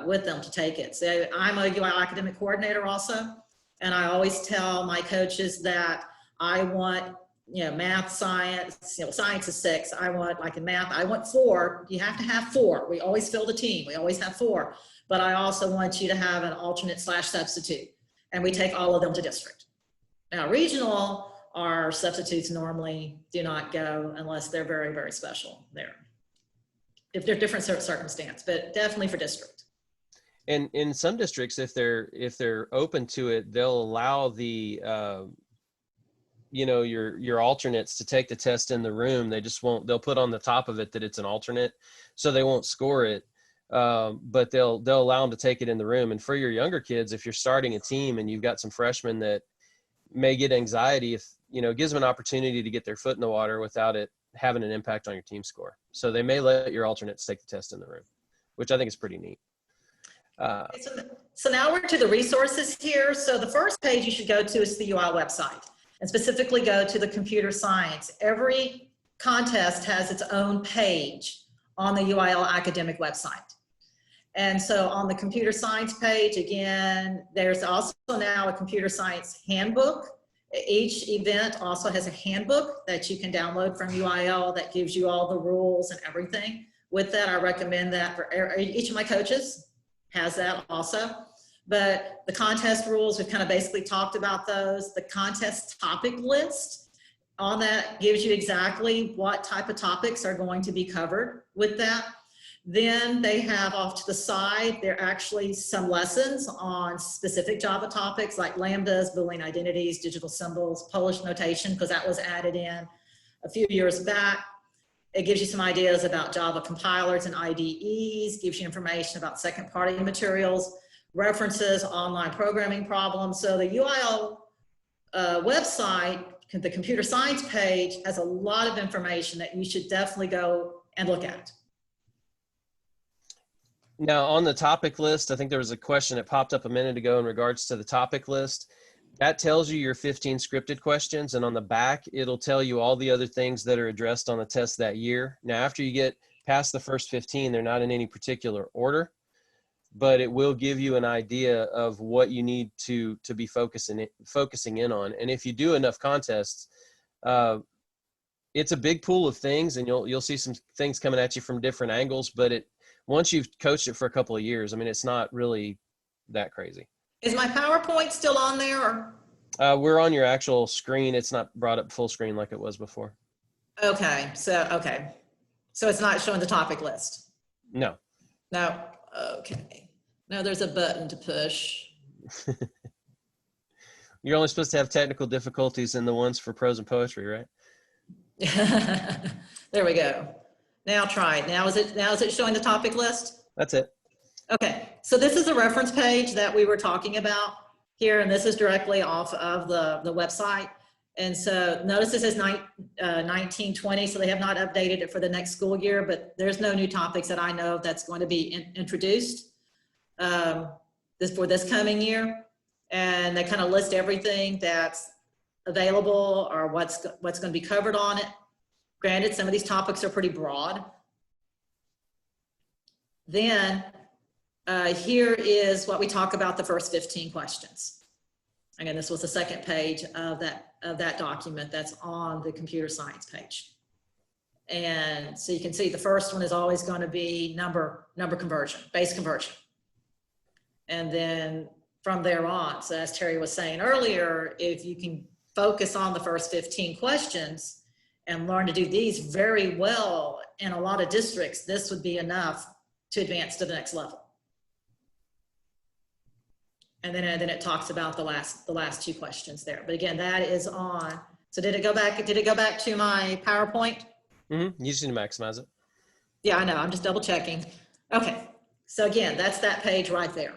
Speaker 2: with them to take it. So I'm a UIL academic coordinator also, and I always tell my coaches that I want math, science, science is 6. I want, like in math, I want 4. You have to have 4. We always fill the team. We always have 4. But I also want you to have an alternate / substitute. And we take all of them to district. Now, regional, our substitutes normally do not go unless they're very, very special there. If they're different circumstance, but definitely for district.
Speaker 3: And in some districts, if they're open to it, they'll allow the your alternates to take the test in the room. They just won't. They'll put on the top of it that it's an alternate, so they won't score it. But they'll allow them to take it in the room. And for your younger kids, if you're starting a team and you've got some freshmen that may get anxiety, if it gives them an opportunity to get their foot in the water without it having an impact on your team score. So they may let your alternates take the test in the room, which I think is pretty neat.
Speaker 2: So now we're to the resources here. So the first page you should go to is the UIL website, and specifically go to the computer science. Every contest has its own page on the UIL academic website. And so on the computer science page, again, there's also now a computer science handbook. Each event also has a handbook that you can download from UIL that gives you all the rules and everything. With that, I recommend that for each of my coaches has that also. But the contest rules, we've kind of basically talked about those. The contest topic list on that gives you exactly what type of topics are going to be covered with that. Then they have off to the side, there are actually some lessons on specific Java topics like lambdas, Boolean identities, digital symbols, Polish notation, because that was added in a few years back. It gives you some ideas about Java compilers and IDEs, gives you information about second-party materials, references, online programming problems. So the UIL website, the computer science page, has a lot of information that you should definitely go and look at.
Speaker 3: Now, on the topic list, I think there was a question that popped up a minute ago in regards to the topic list. That tells you your 15 scripted questions, and on the back, it'll tell you all the other things that are addressed on the test that year. Now, after you get past the first 15, they're not in any particular order, but it will give you an idea of what you need to be focusing in on. And if you do enough contests, it's a big pool of things, and you'll see some things coming at you from different angles, but once you've coached it for a couple of years, I mean, it's not really that crazy.
Speaker 2: Is my PowerPoint still on there? Or?
Speaker 3: We're on your actual screen. It's not brought up full screen like it was before.
Speaker 2: Okay. So it's not showing the topic list.
Speaker 3: No.
Speaker 2: No. Okay. No, there's a button to push.
Speaker 3: You're only supposed to have technical difficulties in the ones for prose and poetry, right?
Speaker 2: There we go. Now try it. Now is it showing the topic list?
Speaker 3: That's it. Okay.
Speaker 2: So this is a reference page that we were talking about here, and this is directly off of the website. And so notice this is 1920, so they have not updated it for the next school year, but there's no new topics that I know of that's going to be introduced for this coming year. And they kind of list everything that's available or what's going to be covered on it. Granted, some of these topics are pretty broad. Then here is what we talk about the first 15 questions. Again, this was the second page of that document that's on the computer science page. And so you can see the first one is always going to be number conversion, base conversion. And then from there on, so as Terry was saying earlier, if you can focus on the first 15 questions and learn to do these very well in a lot of districts, this would be enough to advance to the next level. And then it talks about the last two questions there. But again, that is on. So did it go back to my PowerPoint?
Speaker 3: Mm-hmm. You just need to maximize it.
Speaker 2: Yeah, I know. I'm just double checking. Okay. So again, that's that page right there.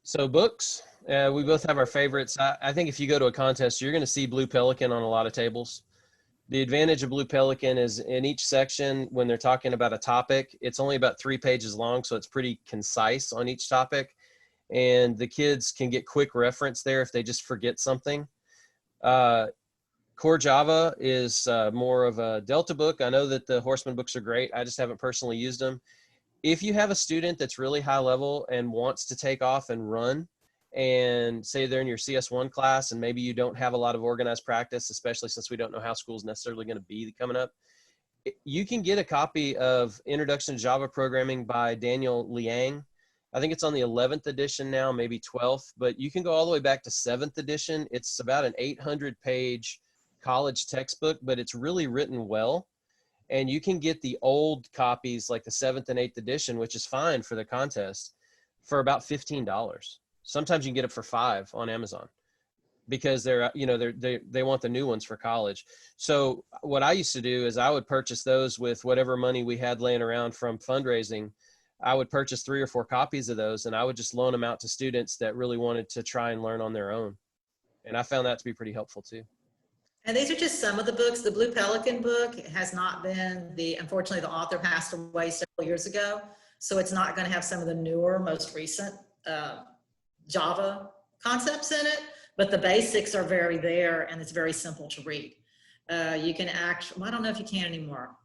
Speaker 3: So books, we both have our favorites. I think if you go to a contest, you're going to see Blue Pelican on a lot of tables. The advantage of Blue Pelican is in each section, when they're talking about a topic, it's only about 3 pages long, so it's pretty concise on each topic. And the kids can get quick reference there if they just forget something. Core Java is more of a Delta book. I know that the Horseman books are great. I just haven't personally used them. If you have a student that's really high level and wants to take off and run, and say they're in your CS1 class and maybe you don't have a lot of organized practice, especially since we don't know how school's necessarily going to be coming up, you can get a copy of Introduction to Java Programming by Daniel Liang. I think it's on the 11th edition now, maybe 12th, but you can go all the way back to 7th edition. It's about an 800-page college textbook, but it's really written well. And you can get the old copies, like the 7th and 8th edition, which is fine for the contest, for about $15. Sometimes you can get it for $5 on Amazon because they're, you know, they want the new ones for college. So what I used to do is I would purchase those with whatever money we had laying around from fundraising. I would purchase 3 or 4 copies of those, and I would just loan them out to students that really wanted to try and learn on their own. And I found that to be pretty helpful too.
Speaker 2: And these are just some of the books. The Blue Pelican book has not been unfortunately the author passed away several years ago. So it's not going to have some of the newer, most recent Java concepts in it, but the basics are very there and it's very simple to read. You can actually, well, I don't know if you can anymore.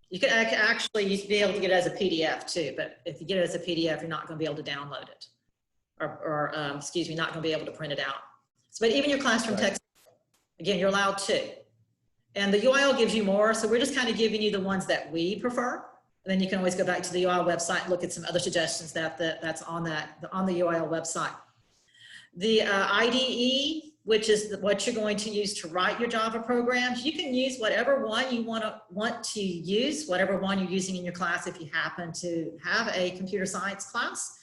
Speaker 2: You could actually, you should be able to get it as a PDF too, but if you get it as a PDF, you're not going to be able to download it or excuse me, not going to be able to print it out. So, but even your classroom text, again, you're allowed to. And the UIL gives you more, so we're just kind of giving you the ones that we prefer. And then you can always go back to the UIL website and look at some other suggestions that's on the UIL website. The IDE, which is what you're going to use to write your Java programs, you can use whatever one you want to use, whatever one you're using in your class if you happen to have a computer science class.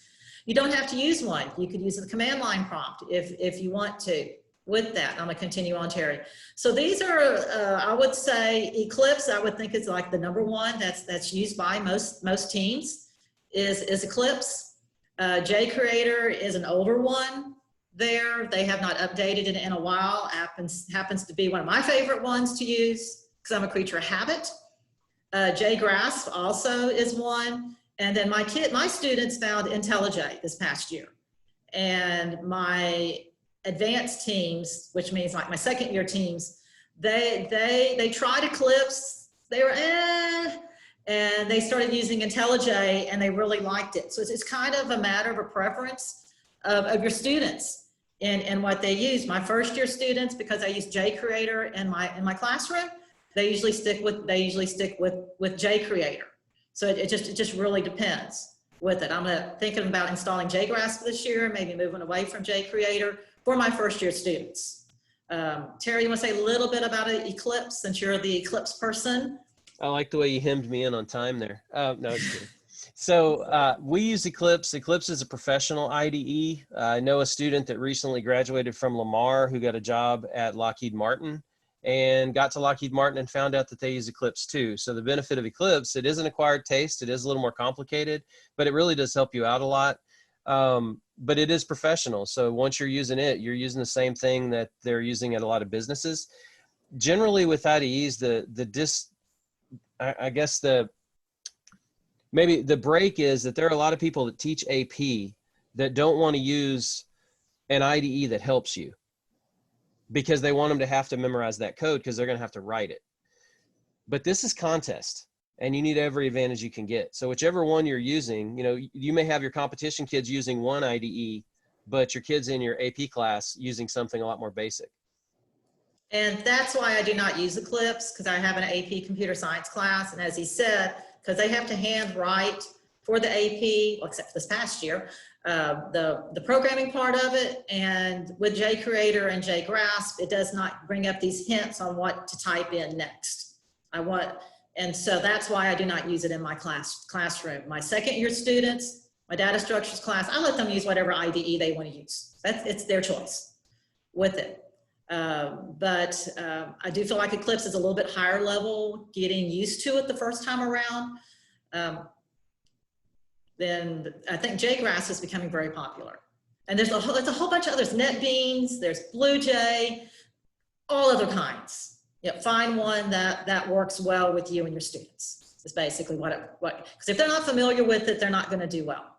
Speaker 2: You don't have to use one. You could use the command line prompt if you want to. With that, I'm gonna continue on, Terry. So these are, I would say Eclipse, I would think is like the number one that's used by most teams is Eclipse. JCreator is an older one there. They have not updated it in a while. Happens to be one of my favorite ones to use because I'm a creature of habit. JGrasp also is one. And then my students found IntelliJ this past year. And my advanced teams, which means like my second year teams, they tried Eclipse, they were and they started using IntelliJ and they really liked it. So it's kind of a matter of a preference of your students and what they use. My first year students, because I use JCreator in my classroom, they usually stick with JCreator. So it just really depends with it. I'm thinking about installing JGrasp this year, maybe moving away from JCreator for my first year students. Terry, you want to say a little bit about Eclipse since you're the Eclipse person?
Speaker 3: I like the way you hemmed me in on time there. No, it's good. So we use Eclipse. Eclipse is a professional IDE. I know a student that recently graduated from Lamar who got a job at Lockheed Martin and got to Lockheed Martin and found out that they use Eclipse too. So the benefit of Eclipse, it is an acquired taste. It is a little more complicated, but it really does help you out a lot. But it is professional. So once you're using it, you're using the same thing that they're using at a lot of businesses. Generally with IDEs, maybe the break is that there are a lot of people that teach AP that don't want to use an IDE that helps you because they want them to have to memorize that code because they're going to have to write it. But this is contest. And you need every advantage you can get. So whichever one you're using, you know, you may have your competition kids using one IDE, but your kids in your AP class using something a lot more basic.
Speaker 2: And that's why I do not use Eclipse, because I have an AP computer science class. And as he said, because they have to hand write for the AP, well, except for this past year, the programming part of it. And with JCreator and JGrasp, it does not bring up these hints on what to type in next. And so that's why I do not use it in my classroom. My second year students, my data structures class, I let them use whatever IDE they want to use. It's their choice with it. But I do feel like Eclipse is a little bit higher level, getting used to it the first time around. Then I think JGrasp is becoming very popular. And there's a whole bunch of others, NetBeans, there's BlueJ, all other kinds. Find one that works well with you and your students is basically because if they're not familiar with it, they're not going to do well.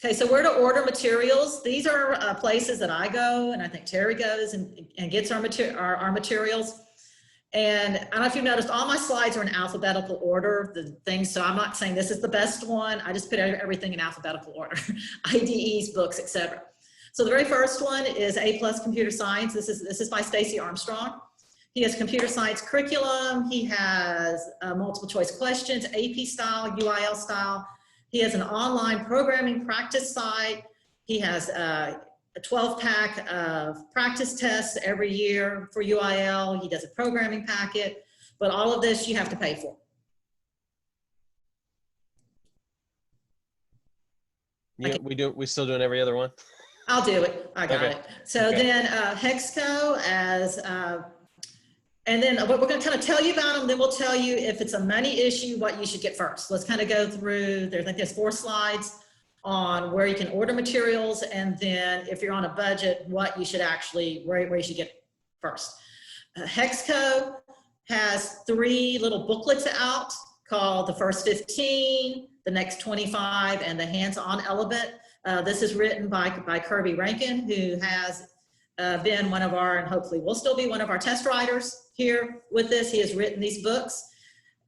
Speaker 2: Okay, so where to order materials. These are places that I go, and I think Terry goes and gets our materials. And I don't know if you've noticed, all my slides are in alphabetical order, the things, so I'm not saying this is the best one. I just put everything in alphabetical order, IDEs, books, etc. So the very first one is A+ Computer Science. This is by Stacy Armstrong. He has computer science curriculum. He has multiple choice questions, AP style, UIL style. He has an online programming practice site. He has a 12-pack of practice tests every year for UIL. He does a programming packet, but all of this you have to pay for.
Speaker 3: Yeah, we still doing every other one?
Speaker 2: I'll do it. I got
Speaker 3: Okay.
Speaker 2: it. So then Hexco and then we're going to kind of tell you about them. Then we'll tell you if it's a money issue, what you should get first. Let's kind of go through. I think there's 4 slides on where you can order materials, and then if you're on a budget, what you should actually, where you should get first. Hexco has 3 little booklets out called The First 15, The Next 25, and The Hands-On Element. This is written by Kirby Rankin, who has been one of our, and hopefully will still be one of our test writers here with this. He has written these books.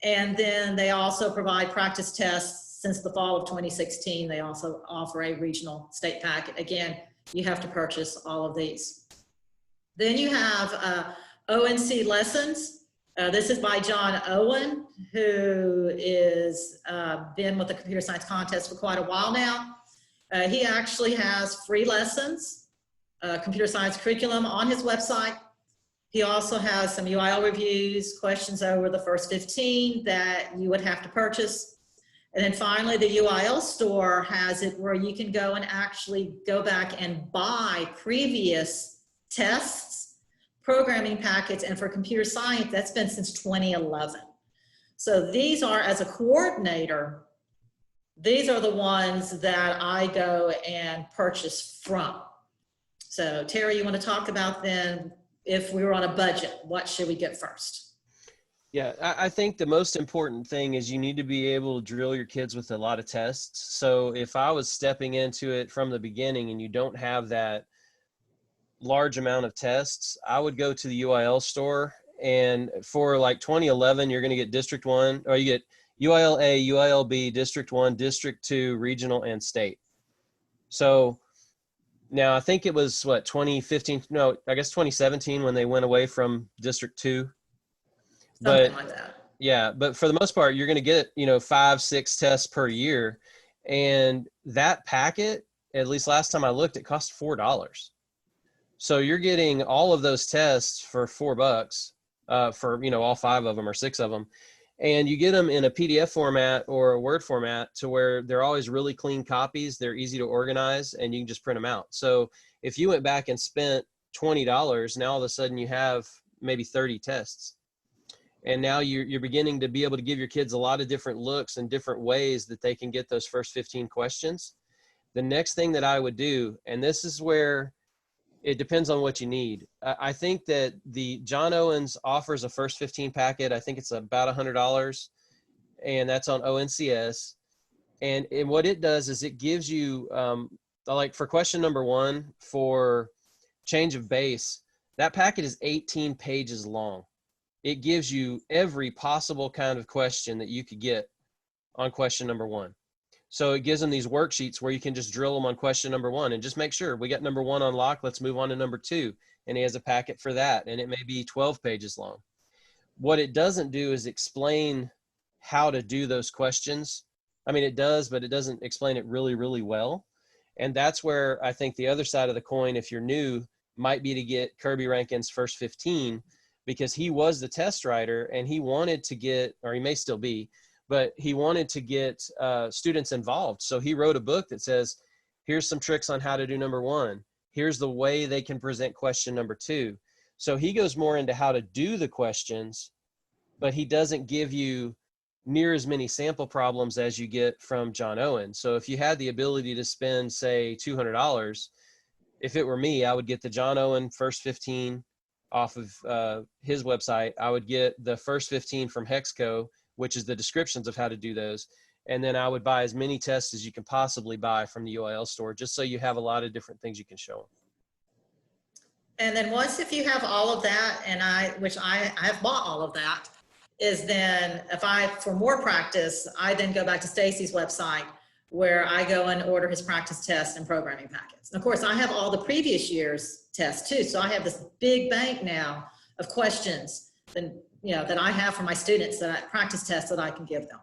Speaker 2: And then they also provide practice tests. Since the fall of 2016, they also offer a regional state packet. Again, you have to purchase all of these. Then you have ONC Lessons. This is by John Owen, who is been with the computer science contest for quite a while now. He actually has free lessons, computer science curriculum on his website. He also has some UIL reviews, questions over the first 15 that you would have to purchase. And then finally, the UIL store has it where you can go and actually go back and buy previous tests, programming packets, and for computer science, that's been since 2011. So these are, as a coordinator, these are the ones that I go and purchase from. So Terry, you want to talk about then, if we were on a budget, what should we get first?
Speaker 3: Yeah, I think the most important thing is you need to be able to drill your kids with a lot of tests. So if I was stepping into it from the beginning and you don't have that large amount of tests, I would go to the UIL store. And for like 2011, you're going to get District 1, or you get UIL A, UIL B, District 1, District 2, Regional, and State. So now I think it was, what, 2015? No, I guess 2017 when they went away from District 2.
Speaker 2: Something like that.
Speaker 3: Yeah, but for the most part, you're going to get, 5-6 tests per year. And that packet, at least last time I looked, it cost $4. So you're getting all of those tests for $4 for, all 5 of them or 6 of them. And you get them in a PDF format or a Word format to where they're always really clean copies. They're easy to organize and you can just print them out. So if you went back and spent $20, now all of a sudden you have maybe 30 tests. And now you're beginning to be able to give your kids a lot of different looks and different ways that they can get those first 15 questions. The next thing that I would do, and this is where it depends on what you need. I think that the John Owens offers a first 15 packet. I think it's about $100, and that's on ONCS. And what it does is it gives you, like for question number 1 for change of base, that packet is 18 pages long. It gives you every possible kind of question that you could get on question number 1. So it gives them these worksheets where you can just drill them on question number 1 and just make sure we got number 1 on lock. Let's move on to number 2. And he has a packet for that. And it may be 12 pages long. What it doesn't do is explain how to do those questions. I mean, it does, but it doesn't explain it really, really well. And that's where I think the other side of the coin, if you're new, might be to get Kirby Rankin's first 15, because he was the test writer and he wanted to get, or he may still be, but he wanted to get students involved. So he wrote a book that says, here's some tricks on how to do number 1. Here's the way they can present question number 2. So he goes more into how to do the questions, but he doesn't give you near as many sample problems as you get from John Owen. So if you had the ability to spend, say, $200, if it were me, I would get the John Owen first 15 off of his website. I would get the first 15 from Hexco, which is the descriptions of how to do those. And then I would buy as many tests as you can possibly buy from the UIL store, just so you have a lot of different things you can show them.
Speaker 2: And then once if you have all of that, and which I have bought all of that, is then for more practice, I then go back to Stacy's website where I go and order his practice tests and programming packets. And of course, I have all the previous year's tests too. So I have this big bank now of questions that I have for my students, practice tests that I can give them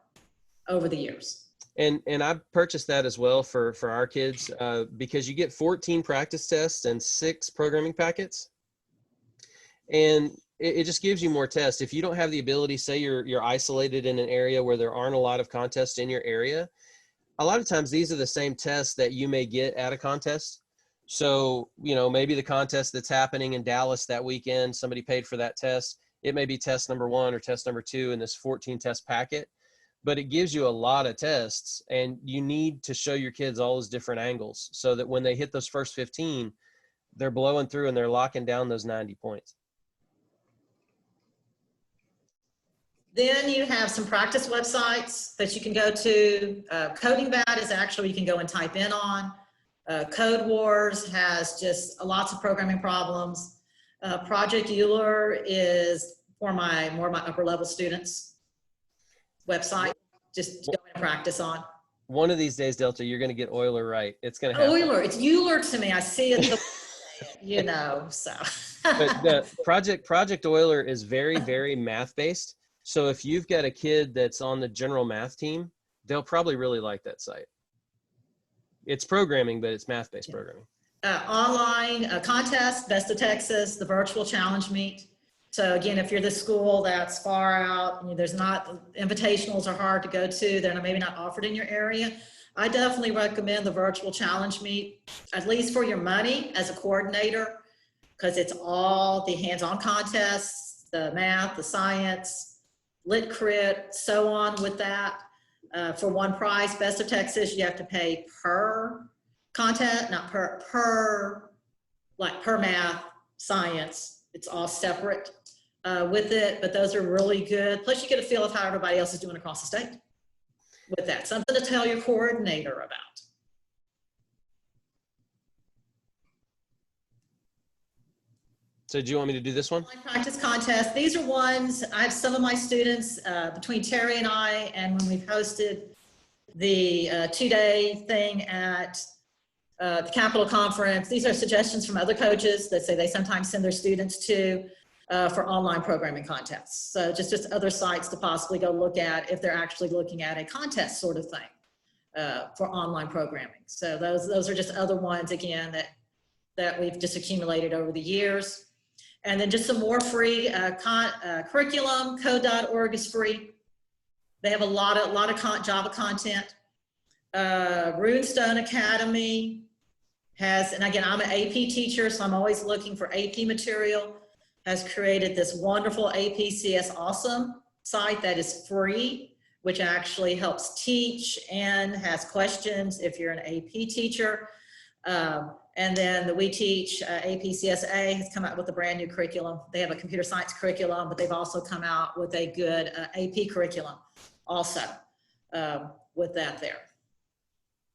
Speaker 2: over the years.
Speaker 3: And I purchased that as well for our kids because you get 14 practice tests and 6 programming packets. And it just gives you more tests. If you don't have the ability, say you're isolated in an area where there aren't a lot of contests in your area, a lot of times these are the same tests that you may get at a contest. So, maybe the contest that's happening in Dallas that weekend, somebody paid for that test. It may be test number 1 or test number 2 in this 14 test packet, but it gives you a lot of tests, and you need to show your kids all those different angles so that when they hit those first 15, they're blowing through and they're locking down those 90 points.
Speaker 2: Then you have some practice websites that you can go to. Coding Bat is actually, you can go and type in on. Code Wars has just lots of programming problems. Project Euler is for more of my upper level students website, just go and practice on.
Speaker 3: One of these days, Delta, you're going to get Euler right. It's going to happen.
Speaker 2: Euler, it's Euler to me. I see it, so.
Speaker 3: But the Project Euler is very, very math based. So if you've got a kid that's on the general math team, they'll probably really like that site. It's programming, but it's math-based programming.
Speaker 2: Online contest, Best of Texas, the virtual challenge meet. So again, if you're the school that's far out, there's not, invitationals are hard to go to, they're maybe not offered in your area. I definitely recommend the virtual challenge meet, at least for your money as a coordinator, because it's all the hands-on contests, the math, the science, lit crit, so on with that. For one price, Best of Texas, you have to pay per content, not per math, science. It's all separate with it, but those are really good. Plus you get a feel of how everybody else is doing across the state with that. Something to tell your coordinator about.
Speaker 3: So do you want me to do this one?
Speaker 2: Practice contest. These are ones, I have some of my students between Terry and I, and when we've hosted the 2-day thing at the Capitol Conference, these are suggestions from other coaches that say they sometimes send their students to for online programming contests. So just other sites to possibly go look at if they're actually looking at a contest sort of thing for online programming. So those are just other ones, again, that we've just accumulated over the years. And then just some more free curriculum. Code.org is free. They have a lot of Java content. Runestone Academy has, and again, I'm an AP teacher, so I'm always looking for AP material, has created this wonderful AP CS Awesome site that is free, which actually helps teach and has questions if you're an AP teacher. And then the We Teach APCSA has come out with a brand new curriculum. They have a computer science curriculum, but they've also come out with a good AP curriculum also with that there.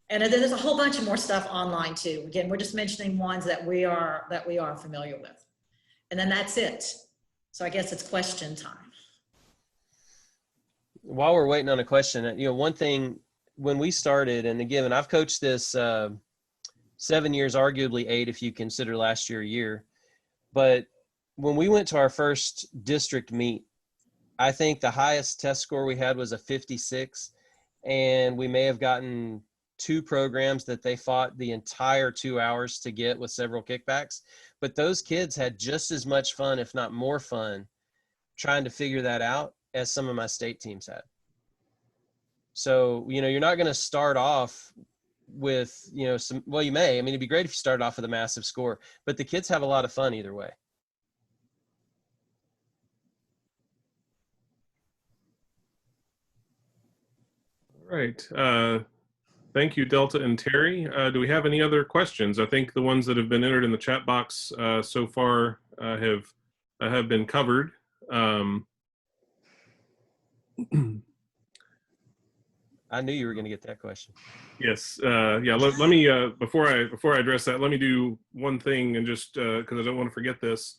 Speaker 2: And then there's a whole bunch of more stuff online too. Again, we're just mentioning ones that we are familiar with. And then that's it. So I guess it's question time.
Speaker 3: While we're waiting on a question, one thing when we started, and again, I've coached this 7 years, arguably 8 if you consider last year a year. But when we went to our first district meet, I think the highest test score we had was a 56, and we may have gotten 2 programs that they fought the entire 2 hours to get with several kickbacks. But those kids had just as much fun, if not more fun, trying to figure that out as some of my state teams had. So, you're not going to start off with, well, you may. I mean, it'd be great if you started off with a massive score, but the kids have a lot of fun either way.
Speaker 1: All right. Thank you, Delta and Terry. Do we have any other questions? I think the ones that have been entered in the chat box so far have been covered.
Speaker 3: I knew you were going to get that question.
Speaker 1: Yes. Yeah. Let me before I address that, let me do one thing, and just because I don't want to forget this.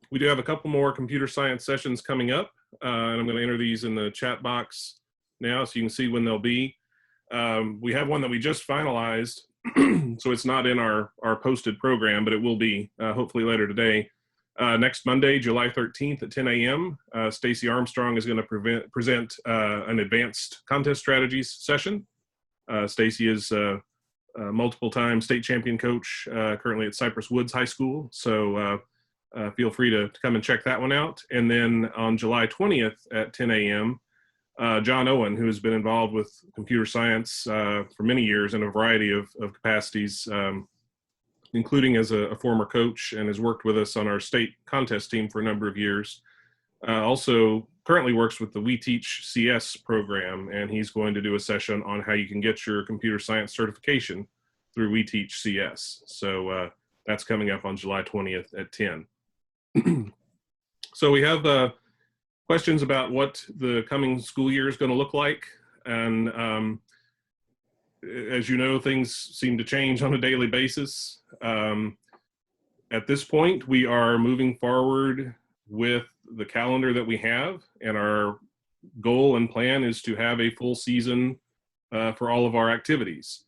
Speaker 1: We do have a couple more computer science sessions coming up, and I'm going to enter these in the chat box now so you can see when they'll be. We have one that we just finalized, so it's not in our posted program, but it will be hopefully later today. Next Monday, July 13th at 10 a.m., Stacy Armstrong is going to present an advanced contest strategies session. Stacy is a multiple-time state champion coach currently at Cypress Woods High School, so feel free to come and check that one out. And then on July 20th at 10 a.m., John Owen, who has been involved with computer science for many years in a variety of capacities, including as a former coach, and has worked with us on our state contest team for a number of years. Also currently works with the We Teach CS program, and he's going to do a session on how you can get your computer science certification through We Teach CS. So that's coming up on July 20th at 10. So we have questions about what the coming school year is going to look like. And as you know, things seem to change on a daily basis. At this point, we are moving forward with the calendar that we have, and our goal and plan is to have a full season for all of our activities.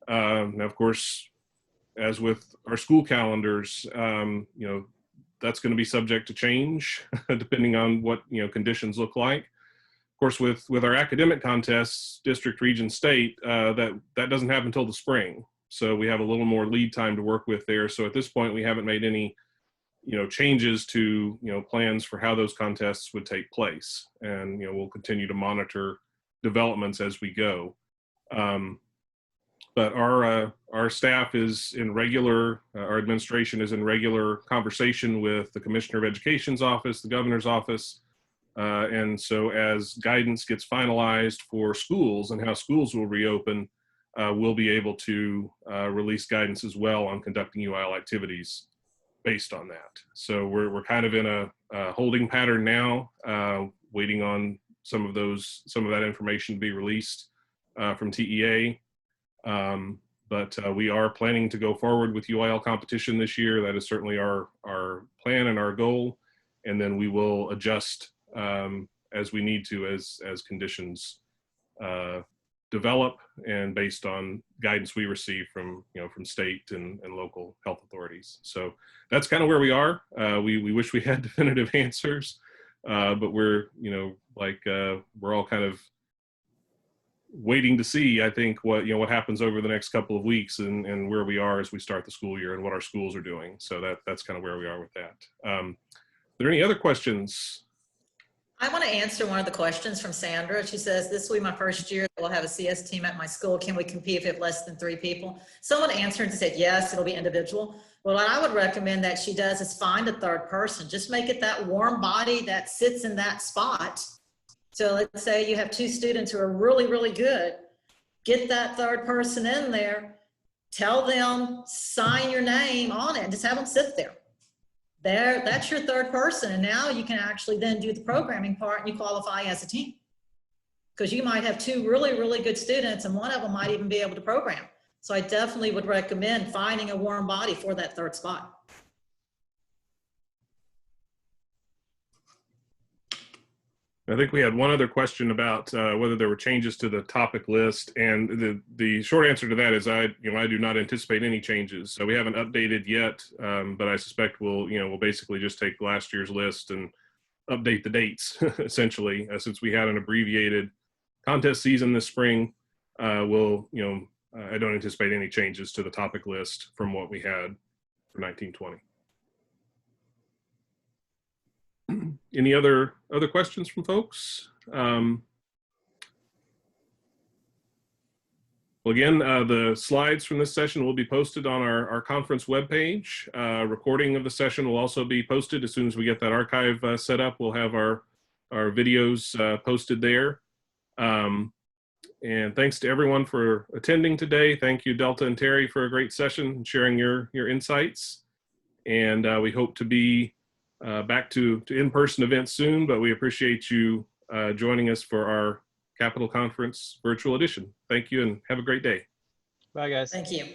Speaker 1: Now, of course, as with our school calendars, you know, that's going to be subject to change depending on what, you know, conditions look like. Of course, with our academic contests, district, region, state, that doesn't happen until the spring. So we have a little more lead time to work with there. So at this point, we haven't made any, you know, changes to, you know, plans for how those contests would take place. And, you know, we'll continue to monitor developments as we go. But our staff is in regular, our administration is in regular conversation with the Commissioner of Education's office, the governor's office. And so as guidance gets finalized for schools and how schools will reopen, we'll be able to release guidance as well on conducting UIL activities based on that. So we're kind of in a holding pattern now, waiting on some of that information to be released from TEA. But we are planning to go forward with UIL competition this year. That is certainly our plan and our goal. And then we will adjust as we need to as conditions develop, and based on guidance we receive from, you know, from state and local health authorities. So that's kind of where we are. We wish we had definitive answers, but we're, you know, like we're all kind of waiting to see, I think, what happens over the next couple of weeks, and where we are as we start the school year and what our schools are doing. So that's kind of where we are with that. Are there any other questions?
Speaker 2: I want to answer one of the questions from Sandra. She says, this will be my first year that we'll have a CS team at my school. Can we compete if we have less than 3 people? Someone answered and said, yes, it'll be individual. Well, what I would recommend that she does is find a third person. Just make it that warm body that sits in that spot. So let's say you have 2 students who are really, really good. Get that third person in there. Tell them, sign your name on it, and just have them sit there. That's your third person, and now you can actually then do the programming part, and you qualify as a team. Because you might have 2 really, really good students, and one of them might even be able to program. So I definitely would recommend finding a warm body for that third spot.
Speaker 1: I think we had one other question about whether there were changes to the topic list, and the short answer to that is I do not anticipate any changes. So we haven't updated yet, but I suspect we'll basically just take last year's list and update the dates essentially, since we had an abbreviated contest season this spring. I don't anticipate any changes to the topic list from what we had for 1920. Any other questions from folks? Well, again, the slides from this session will be posted on our conference webpage. Recording of the session will also be posted as soon as we get that archive set up. We'll have our videos posted there. And thanks to everyone for attending today. Thank you, Delta and Terry, for a great session and sharing your insights. And we hope to be back to in-person events soon, but we appreciate you joining us for our Capital Conference Virtual Edition. Thank you and have a great day.
Speaker 3: Bye, guys.
Speaker 2: Thank you.